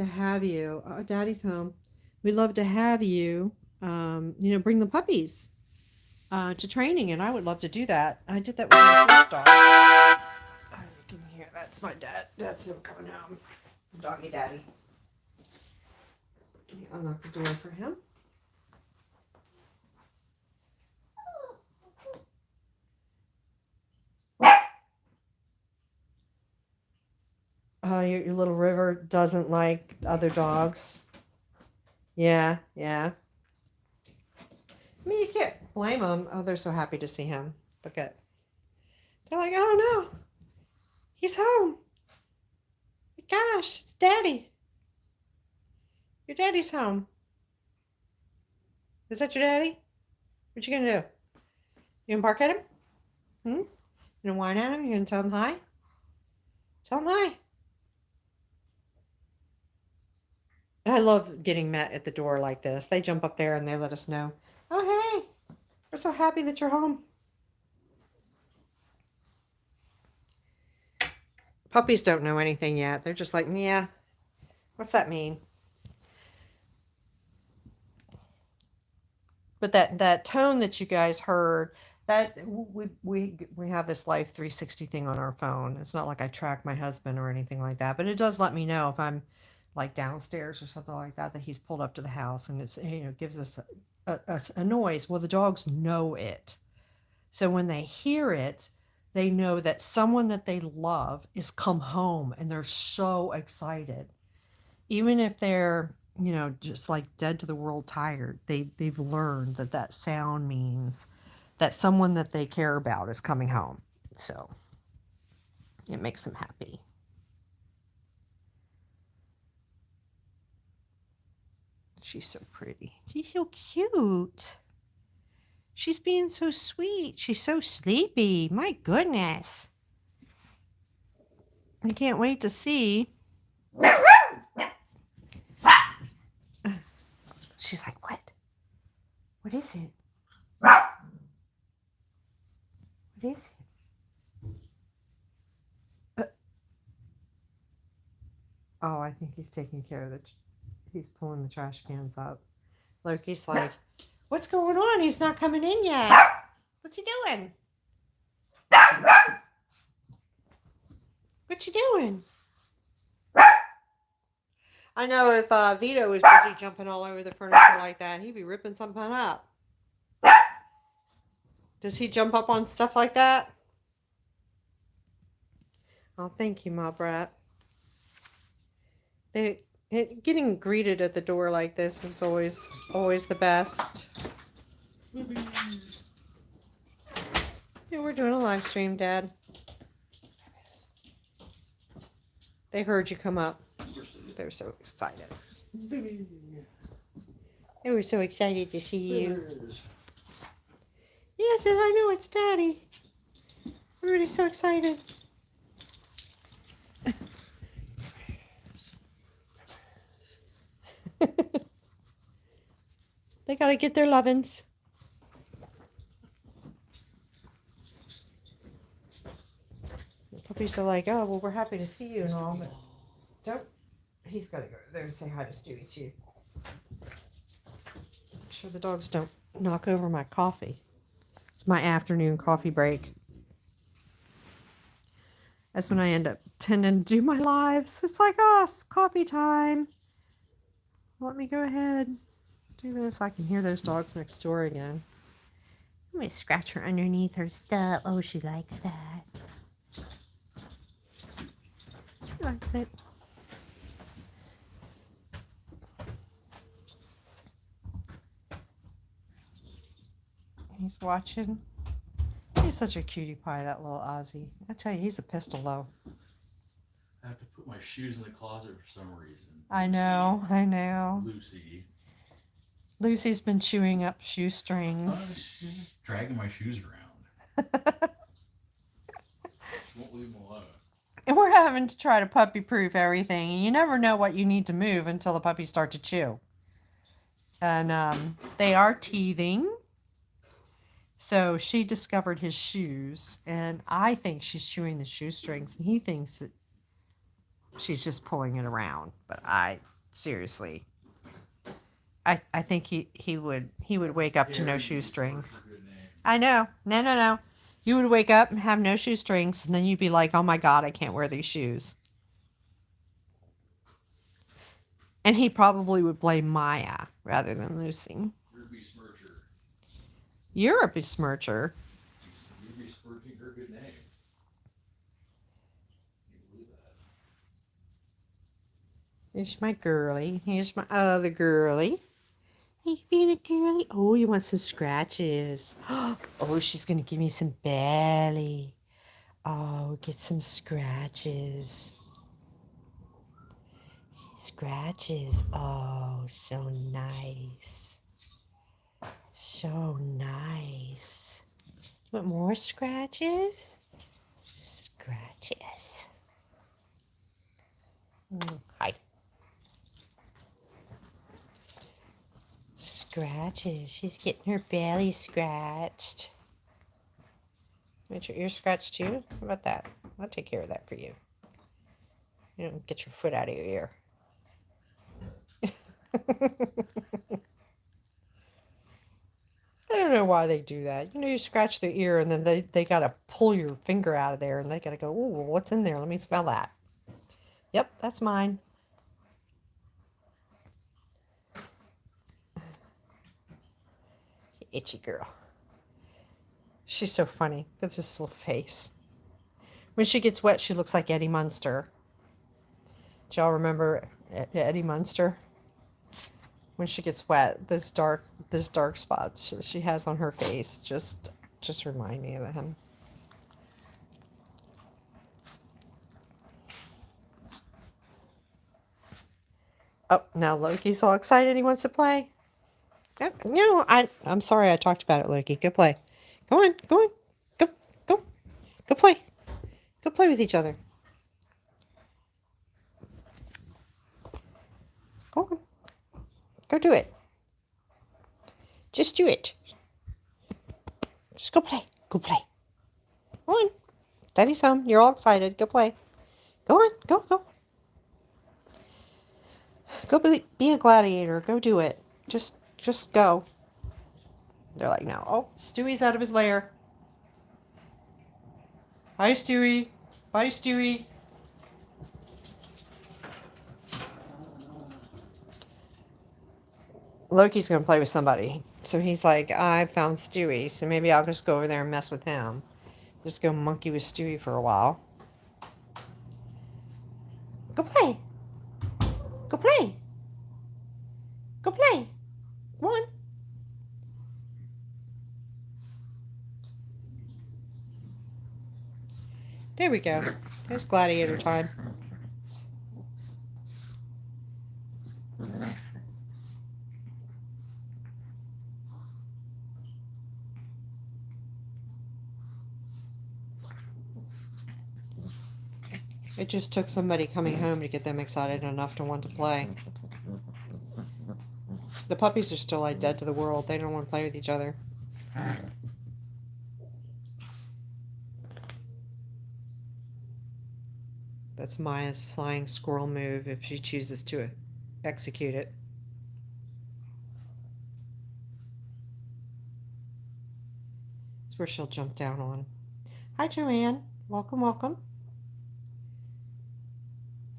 have you. Daddy's home. We'd love to have you, bring the puppies to training, and I would love to do that. I did that with my first dog. Oh, you can hear that's my dad. That's him coming home. Doggy daddy. Let me unlock the door for him. Your little River doesn't like other dogs. Yeah. I mean, you can't blame them. Oh, they're so happy to see him. They're like, oh no, he's home. Gosh, it's Daddy. Your daddy's home. Is that your daddy? What you gonna do? You gonna bark at him? You gonna whine at him? You gonna tell him hi? Tell him hi. I love getting met at the door like this. They jump up there and they let us know. Oh, hey, we're so happy that you're home. Puppies don't know anything yet. They're just like, yeah, what's that mean? But that tone that you guys heard, that we have this Life 360 thing on our phone. It's not like I track my husband or anything like that, but it does let me know if I'm like downstairs or something like that he's pulled up to the house, and it's gives us a noise. Well, the dogs know it, so when they hear it, they know that someone that they love is come home, and they're so excited. Even if they're just like dead to the world tired, they've learned that sound means that someone that they care about is coming home. So it makes them happy. She's so pretty. She's so cute. She's being so sweet. She's so sleepy. My goodness. I can't wait to see. She's like, what? What is it? What is it? Oh, I think he's taking care of he's pulling the trash cans up. Loki's like, what's going on? He's not coming in yet. What's he doing? What you doing? I know if Vito was busy jumping all over the furniture like that, he'd be ripping something up. Does he jump up on stuff like that? Oh, thank you, my brat. Getting greeted at the door like this is always the best. Yeah, we're doing a live stream, Dad. They heard you come up. They're so excited. They were so excited to see you. Yes, I know it's Daddy. Everybody's so excited. They gotta get their lovin's. The puppies are like, oh, well, we're happy to see you and all, but don't. He's gotta go there and say hi to Stewie too. Make sure the dogs don't knock over my coffee. It's my afternoon coffee break. That's when I end up tending to do my lives. It's like, oh, it's coffee time. Let me go ahead. Do this. I can hear those dogs next door again. I'm going to scratch her underneath her stuff. Oh, she likes that. She likes it. He's watching. He's such a cutie pie, that little Ozzy. I tell you, he's a pistol, though. I have to put my shoes in the closet for some reason. I know. Lucy. Lucy's been chewing up shoestrings. She's just dragging my shoes around. She won't leave them alone. And we're having to try to puppy proof everything. And you never know what you need to move until the puppies start to chew. And they are teething. So she discovered his shoes. And I think she's chewing the shoestrings. And he thinks that she's just pulling it around. But seriously, I think he would wake up to no shoestrings. I know. No. You would wake up and have no shoestrings, and then you'd be like, oh my God, I can't wear these shoes. And he probably would blame Maya rather than Lucy. You're a besmircher. You're besmirching her good name. You believe that? Here's my girly. Here's my other girly. Are you being a girly? Oh, you want some scratches. Oh, she's going to give me some belly. Oh, get some scratches. Scratches. Oh, so nice. So nice. Want more scratches? Scratches. Hi. Scratches. She's getting her belly scratched. Want your ear scratched too? How about that? I'll take care of that for you. You don't get your foot out of your ear. I don't know why they do that. You know, you scratch their ear and then they got to pull your finger out of there and they got to go, ooh, what's in there? Let me smell that. Yep, that's mine. Itchy girl. She's so funny. That's this little face. When she gets wet, she looks like Eddie Munster. Do y'all remember Eddie Munster? When she gets wet, this dark spots she has on her face just remind me of him. Oh, now Loki's all excited. He wants to play. No, I'm sorry I talked about it, Loki. Go play. Go on. Go play. Go play with each other. Go on. Go do it. Just do it. Just go play. Go play. Go on. Daddy's home. You're all excited. Go play. Go on. Go. Go be a gladiator. Go do it. Just go. They're like, no. Oh, Stewie's out of his lair. Hi, Stewie. Bye, Stewie. Loki's going to play with somebody. So he's like, I found Stewie, so maybe I'll just go over there and mess with him. Just go monkey with Stewie for a while. Go play. There we go. It's gladiator time. It just took somebody coming home to get them excited enough to want to play. The puppies are still like dead to the world. They don't want to play with each other. That's Maya's flying squirrel move if she chooses to execute it. It's where she'll jump down on. Hi, Joanne. Welcome, welcome.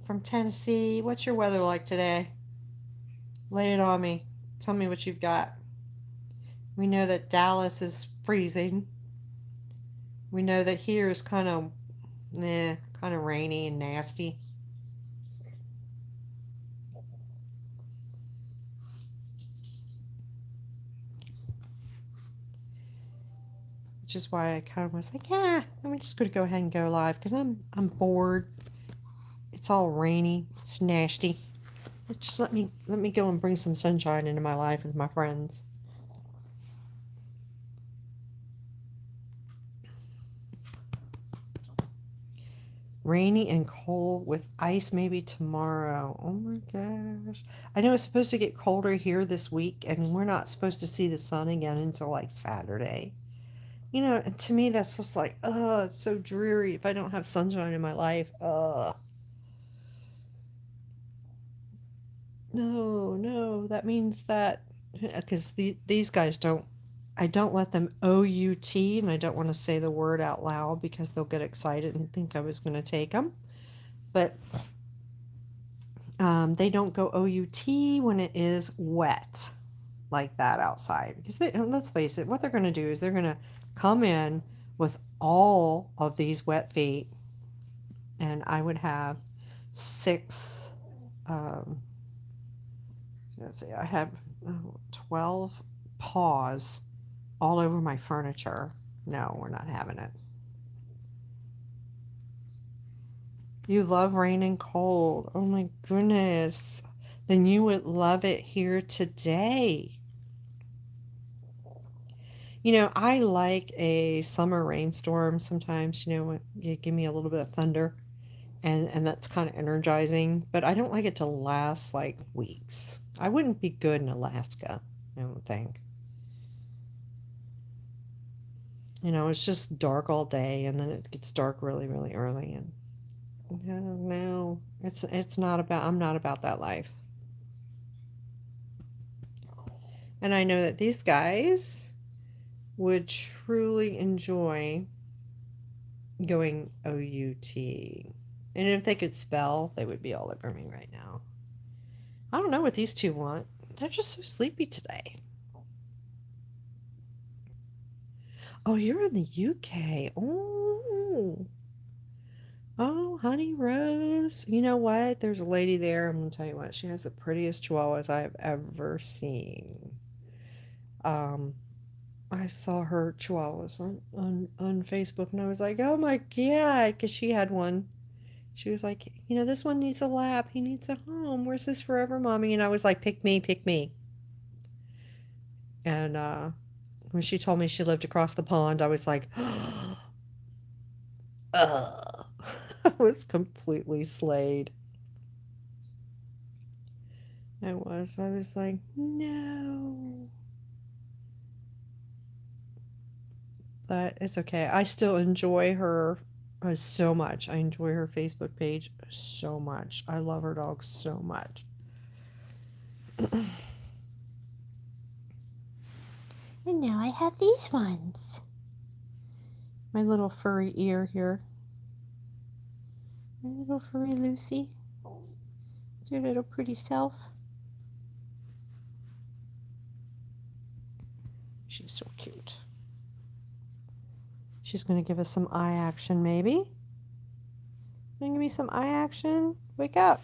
From Tennessee. What's your weather like today? Lay it on me. Tell me what you've got. We know that Dallas is freezing. We know that here is kind of rainy and nasty. Which is why I kind of was like, yeah, I'm just going to go ahead and go live because I'm bored. It's all rainy. It's nasty. Just let me go and bring some sunshine into my life with my friends. Rainy and cold with ice maybe tomorrow. Oh my gosh. I know it's supposed to get colder here this week, and we're not supposed to see the sun again until like Saturday. You know, and to me that's just like, it's so dreary if I don't have sunshine in my life. No, that means that because these guys I don't let them OUT, and I don't want to say the word out loud because they'll get excited and think I was going to take them. But they don't go OUT when it is wet like that outside. Because let's face it, what they're going to do is they're going to come in with all of these wet feet, and I would have 6. Let's see, I have 12 paws all over my furniture. No, we're not having it. You love rain and cold. Oh my goodness. Then you would love it here today. You know, I like a summer rainstorm sometimes, you know, you give me a little bit of thunder, and that's kind of energizing, but I don't like it to last like weeks. I wouldn't be good in Alaska, I don't think. You know, it's just dark all day, and then it gets dark really, really early, and no, it's not about, I'm not about that life. And I know that these guys would truly enjoy going OUT. And if they could spell, they would be all over me right now. I don't know what these two want. They're just so sleepy today. Oh, you're in the UK. Oh, honey Rose. You know what? There's a lady there. I'm going to tell you what. She has the prettiest chihuahuas I've ever seen. I saw her chihuahuas on Facebook, and I was like, oh my God, because she had one. She was like, you know, this one needs a lap. He needs a home. Where's his forever, mommy? And I was like, pick me, pick me. And when she told me she lived across the pond, I was like, I was completely slayed. I was like, no. But it's okay. I still enjoy her so much. I enjoy her Facebook page so much. I love her dog so much. And now I have these ones. My little furry ear here. My little furry Lucy. It's your little pretty self. She's so cute. She's going to give us some eye action, maybe. Give me some eye action. Wake up.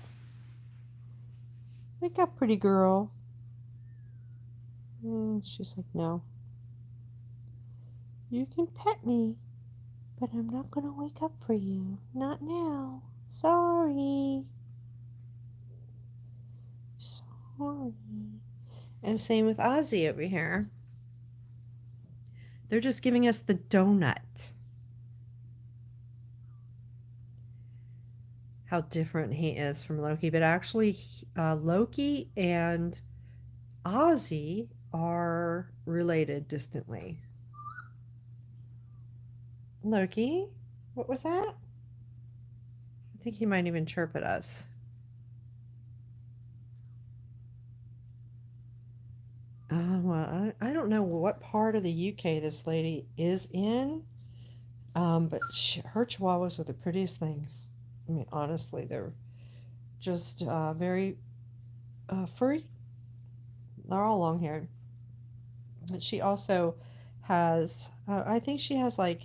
Wake up, pretty girl. And she's like, no. You can pet me, But I'm not going to wake up for you. Not now. Sorry. Sorry. And same with Ozzy over here. They're just giving us the donut. How different he is from Loki. But actually, Loki and Ozzy are related distantly. Loki, what was that? I think he might even chirp at us. Well, I don't know what part of the UK this lady is in, but her Chihuahuas are the prettiest things. I mean, honestly, they're just very furry. They're all long haired. But she also has, I think she has like,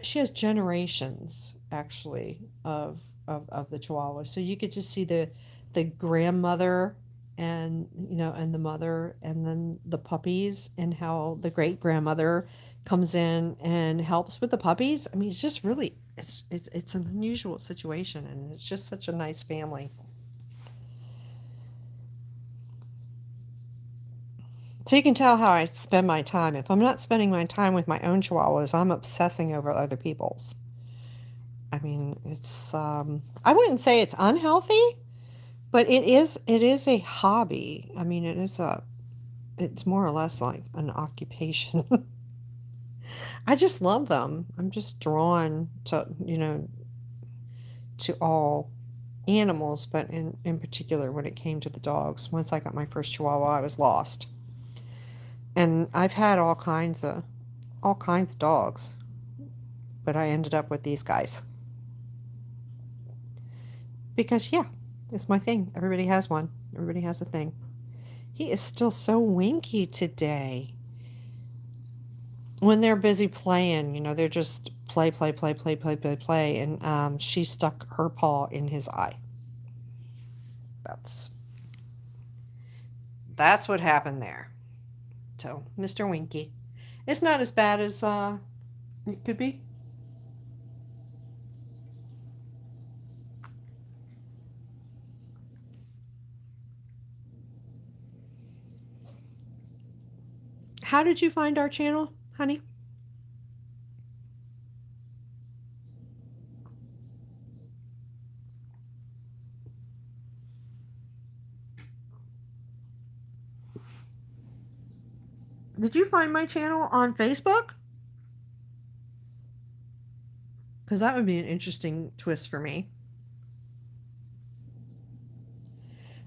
she has generations actually of the Chihuahua. So you get to see the grandmother and and the mother and then the puppies and how the great grandmother comes in and helps with the puppies. I mean, it's just really it's an unusual situation and it's just such a nice family. So you can tell how I spend my time. If I'm not spending my time with my own Chihuahuas, I'm obsessing over other people's. I mean, it's I wouldn't say it's unhealthy, but it is a hobby. I mean, it's more or less like an occupation. I just love them. I'm just drawn to all animals, but in particular when it came to the dogs. Once I got my first Chihuahua, I was lost. And I've had all kinds of dogs, but I ended up with these guys. Because yeah, it's my thing. Everybody has one. Everybody has a thing. He is still so winky today. When they're busy playing, they're just play, and she stuck her paw in his eye. That's what happened there. So, Mr. Winky. It's not as bad as it could be. How did you find our channel, honey? Did you find my channel on Facebook? Because that would be an interesting twist for me.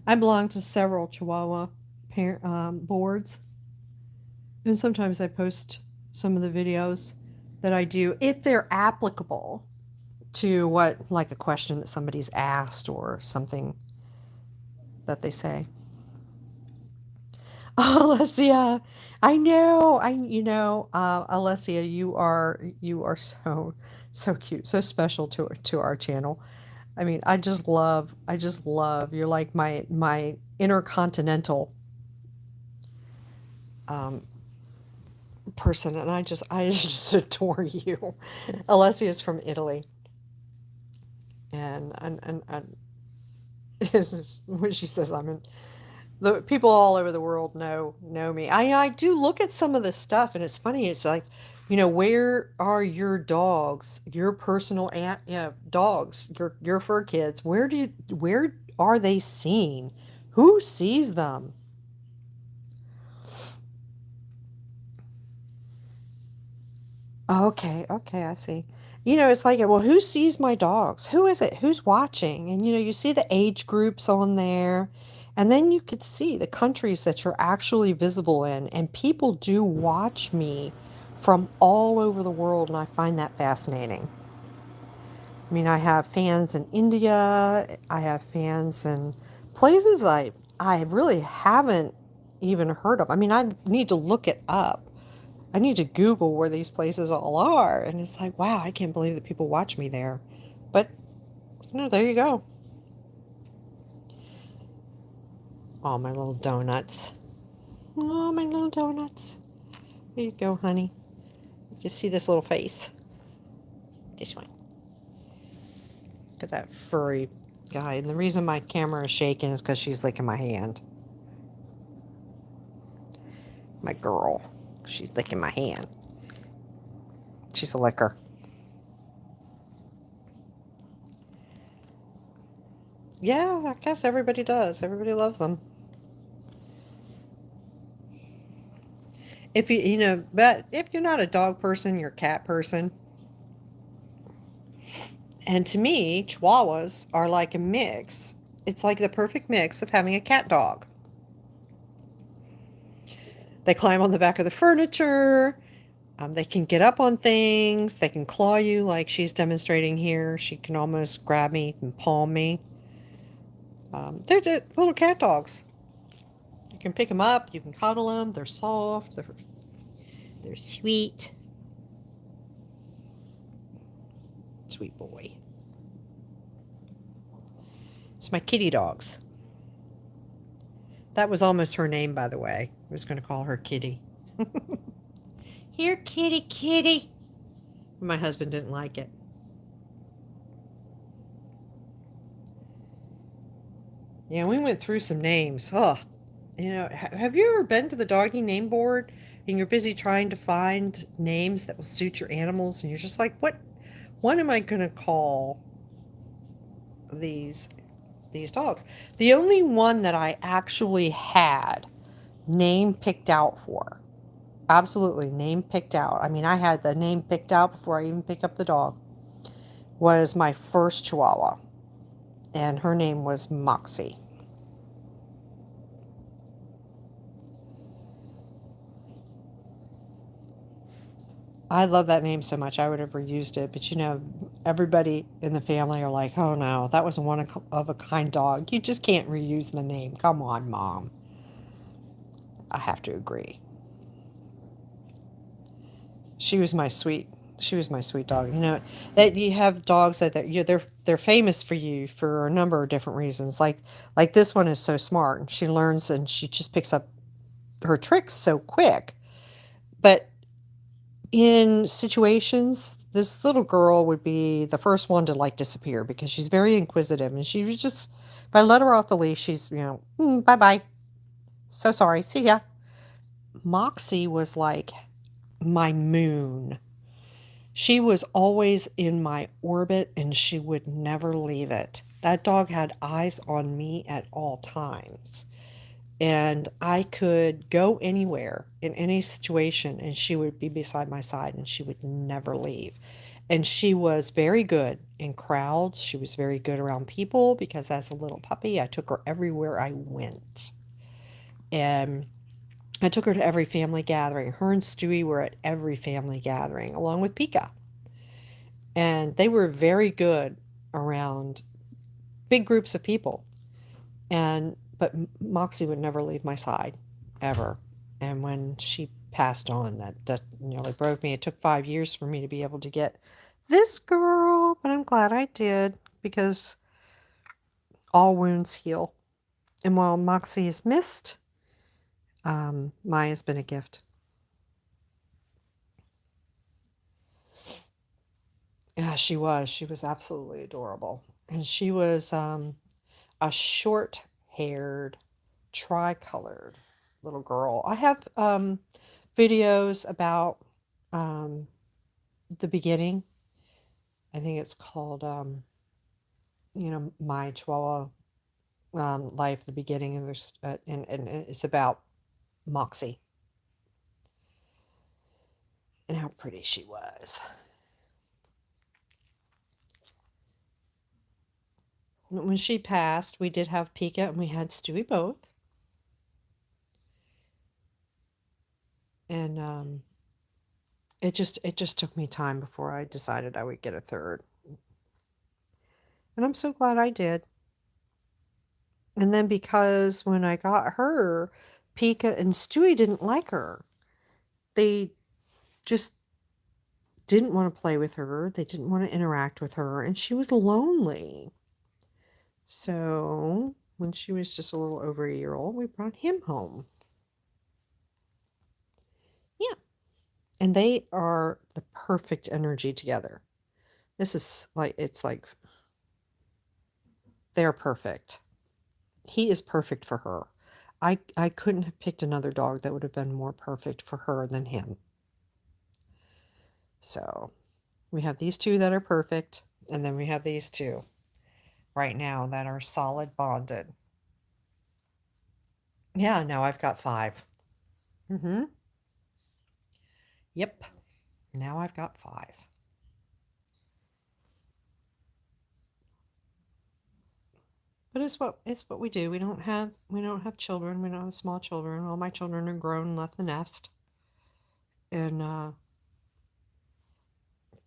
I belong to several Chihuahua boards. And sometimes I post some of the videos that I do, if they're applicable to like a question that somebody's asked or something that they say. Oh, Alessia, I know, Alessia, you are so cute, so special to our channel. I mean, I just love, you're like my intercontinental person, and I just adore you. Alessia is from Italy, and this is when she says the people all over the world know me. I do look at some of this stuff, and it's funny. It's like, where are your dogs, your personal dogs, your fur kids? Where are they seen? Who sees them? Okay, I see. It's like, well, who sees my dogs? Who is it? Who's watching? And you see the age groups on there, and then you could see the countries that you're actually visible in, and people do watch me from all over the world, and I find that fascinating. I mean, I have fans in India, I have fans in places I really haven't even heard of. I mean, I need to look it up. I need to Google where these places all are. And it's like, wow, I can't believe that people watch me there. But, there you go. Oh, my little donuts. Oh, my little donuts. There you go, honey. You see this little face. This one. Because that furry guy. And the reason my camera is shaking is because she's licking my hand. My girl. She's licking my hand. She's a licker. Yeah, I guess everybody does. Everybody loves them. If but if you're not a dog person, you're a cat person. And to me, Chihuahuas are like a mix. It's like the perfect mix of having a cat dog. They climb on the back of the furniture. They can get up on things. They can claw you like she's demonstrating here. She can almost grab me and palm me. They're just little cat dogs. You can pick them up. You can cuddle them. They're soft. They're sweet. Sweet boy. It's my kitty dogs. That was almost her name, by the way. I was going to call her Kitty. Here, kitty, kitty. My husband didn't like it. Yeah, we went through some names. Oh, have you ever been to the doggy name board and you're busy trying to find names that will suit your animals and you're just like, what am I going to call these dogs? The only one that I actually had name picked out for, absolutely name picked out. I mean, I had the name picked out before I even picked up the dog, was my first Chihuahua. And her name was Moxie. I love that name so much. I would have reused it. But everybody in the family are like, oh no, that was a one of a kind dog. You just can't reuse the name. Come on, Mom. I have to agree. She was my sweet dog. That you have dogs they're famous for you for a number of different reasons. Like this one is so smart and she learns and she just picks up her tricks so quick. But in situations, this little girl would be the first one to disappear because she's very inquisitive and she was just, if I let her off the leash, she's, bye-bye. So sorry. See ya. Moxie was like my moon. She was always in my orbit and she would never leave it. That dog had eyes on me at all times. And I could go anywhere in any situation and she would be beside my side and she would never leave. And she was very good in crowds. She was very good around people because as a little puppy, I took her everywhere I went. And I took her to every family gathering. Her and Stewie were at every family gathering, along with Pica. And they were very good around big groups of people. But Moxie would never leave my side, ever. And when she passed on, that nearly broke me. It took 5 years for me to be able to get this girl, but I'm glad I did because all wounds heal. And while Moxie is missed, Maya's been a gift. Yeah, she was. She was absolutely adorable. And she was a short-haired, tricolored little girl. I have videos about the beginning. I think it's called, My Chihuahua Life, the beginning, and there's and it's about Moxie and how pretty she was. When she passed, we did have Pica and we had Stewie both. And it just took me time before I decided I would get a third. And I'm so glad I did. And then because when I got her, Pica and Stewie didn't like her. They just didn't want to play with her. They didn't want to interact with her. And she was lonely. So when she was just a little over a year old, we brought him home. Yeah. And they are the perfect energy together. This is like, it's like they're perfect. He is perfect for her. I couldn't have picked another dog that would have been more perfect for her than him. So we have these two that are perfect, and then we have these two right now that are solid bonded. Yeah, now I've got 5. Mm-hmm. Yep. Now I've got 5. But it's what we do. We don't have children. We don't have small children. All my children are grown and left the nest. And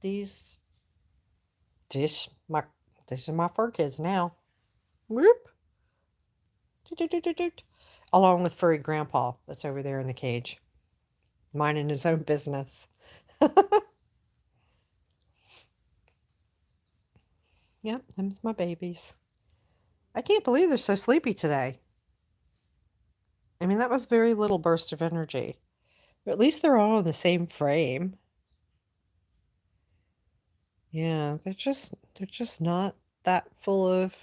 these these my these are my fur kids now. Whoop. Toot, toot, toot, toot, toot. Along with furry grandpa that's over there in the cage, minding his own business. Yep, them's my babies. I can't believe they're so sleepy today. I mean, that was very little burst of energy. But at least they're all in the same frame. Yeah, they're just not that full of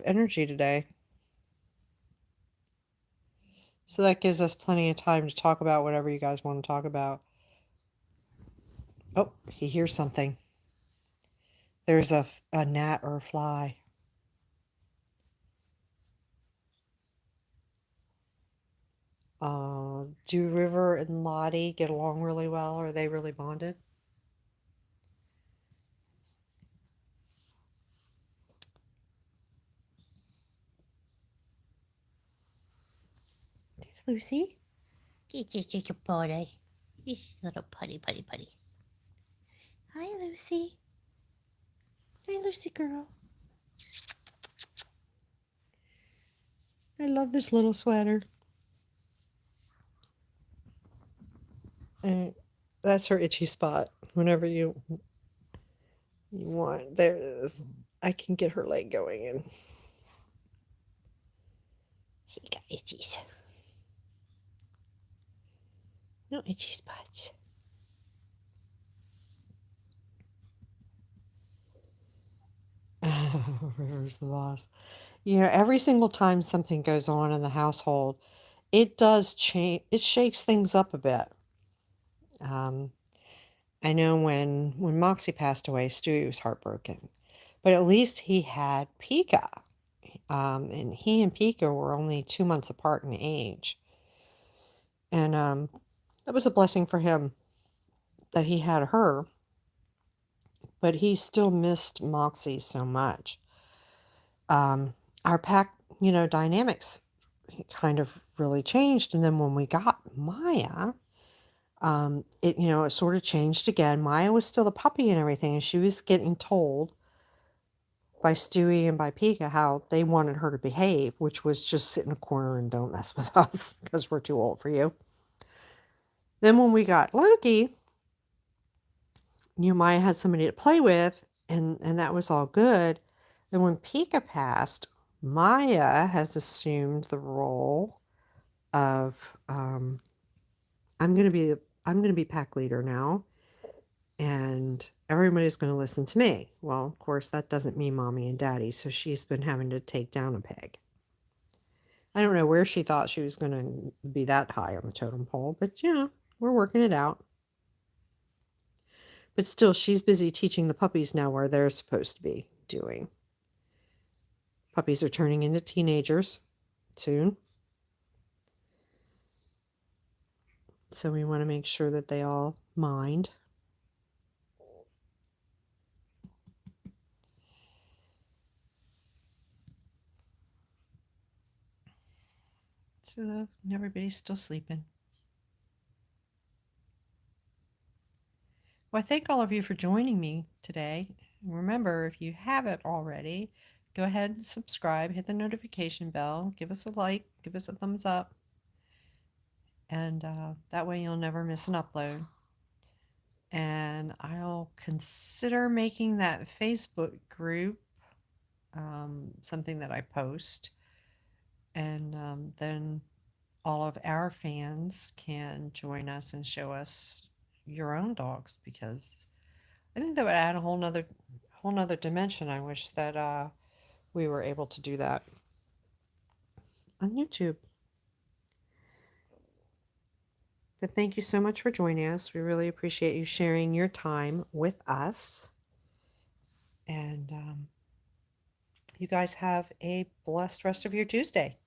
energy today. So that gives us plenty of time to talk about whatever you guys want to talk about. Oh, he hears something. There's a gnat or a fly. Do River and Lottie get along really well? Are they really bonded? There's Lucy. It's a potty. This little putty, putty, putty. Hi, Lucy. Hi, Lucy girl. I love this little sweater. And that's her itchy spot. Whenever you want, there it is. I can get her leg going and She got itchies. No itchy spots. River's the boss. You know, every single time something goes on in the household, it does change. It shakes things up a bit. Um, I know when Moxie passed away, Stewie was heartbroken, but at least he had Pica, and he and Pica were only 2 months apart in age, and that was a blessing for him that he had her. But he still missed Moxie so much. Our pack, dynamics kind of really changed, and then when we got Maya, it sort of changed again. Maya was still a puppy and everything, and she was getting told by Stewie and by Pica how they wanted her to behave, which was just sit in a corner and don't mess with us because we're too old for you. Then when we got Loki, Maya had somebody to play with, and that was all good. And when Pica passed, Maya has assumed the role of I'm gonna be pack leader now, and everybody's gonna listen to me. Well, of course, that doesn't mean mommy and daddy, so she's been having to take down a peg. I don't know where she thought she was gonna be that high on the totem pole, but we're working it out. But still, she's busy teaching the puppies now where they're supposed to be doing. Puppies are turning into teenagers soon. So we want to make sure that they all mind. So everybody's still sleeping. Well, I thank all of you for joining me today. Remember, if you haven't already, go ahead and subscribe, hit the notification bell, give us a like, give us a thumbs up, and that way you'll never miss an upload. And I'll consider making that Facebook group something that I post, and then all of our fans can join us and show us your own dogs, because I think that would add a whole nother dimension. I wish that we were able to do that on YouTube. But thank you so much for joining us. We really appreciate you sharing your time with us. And you guys have a blessed rest of your Tuesday.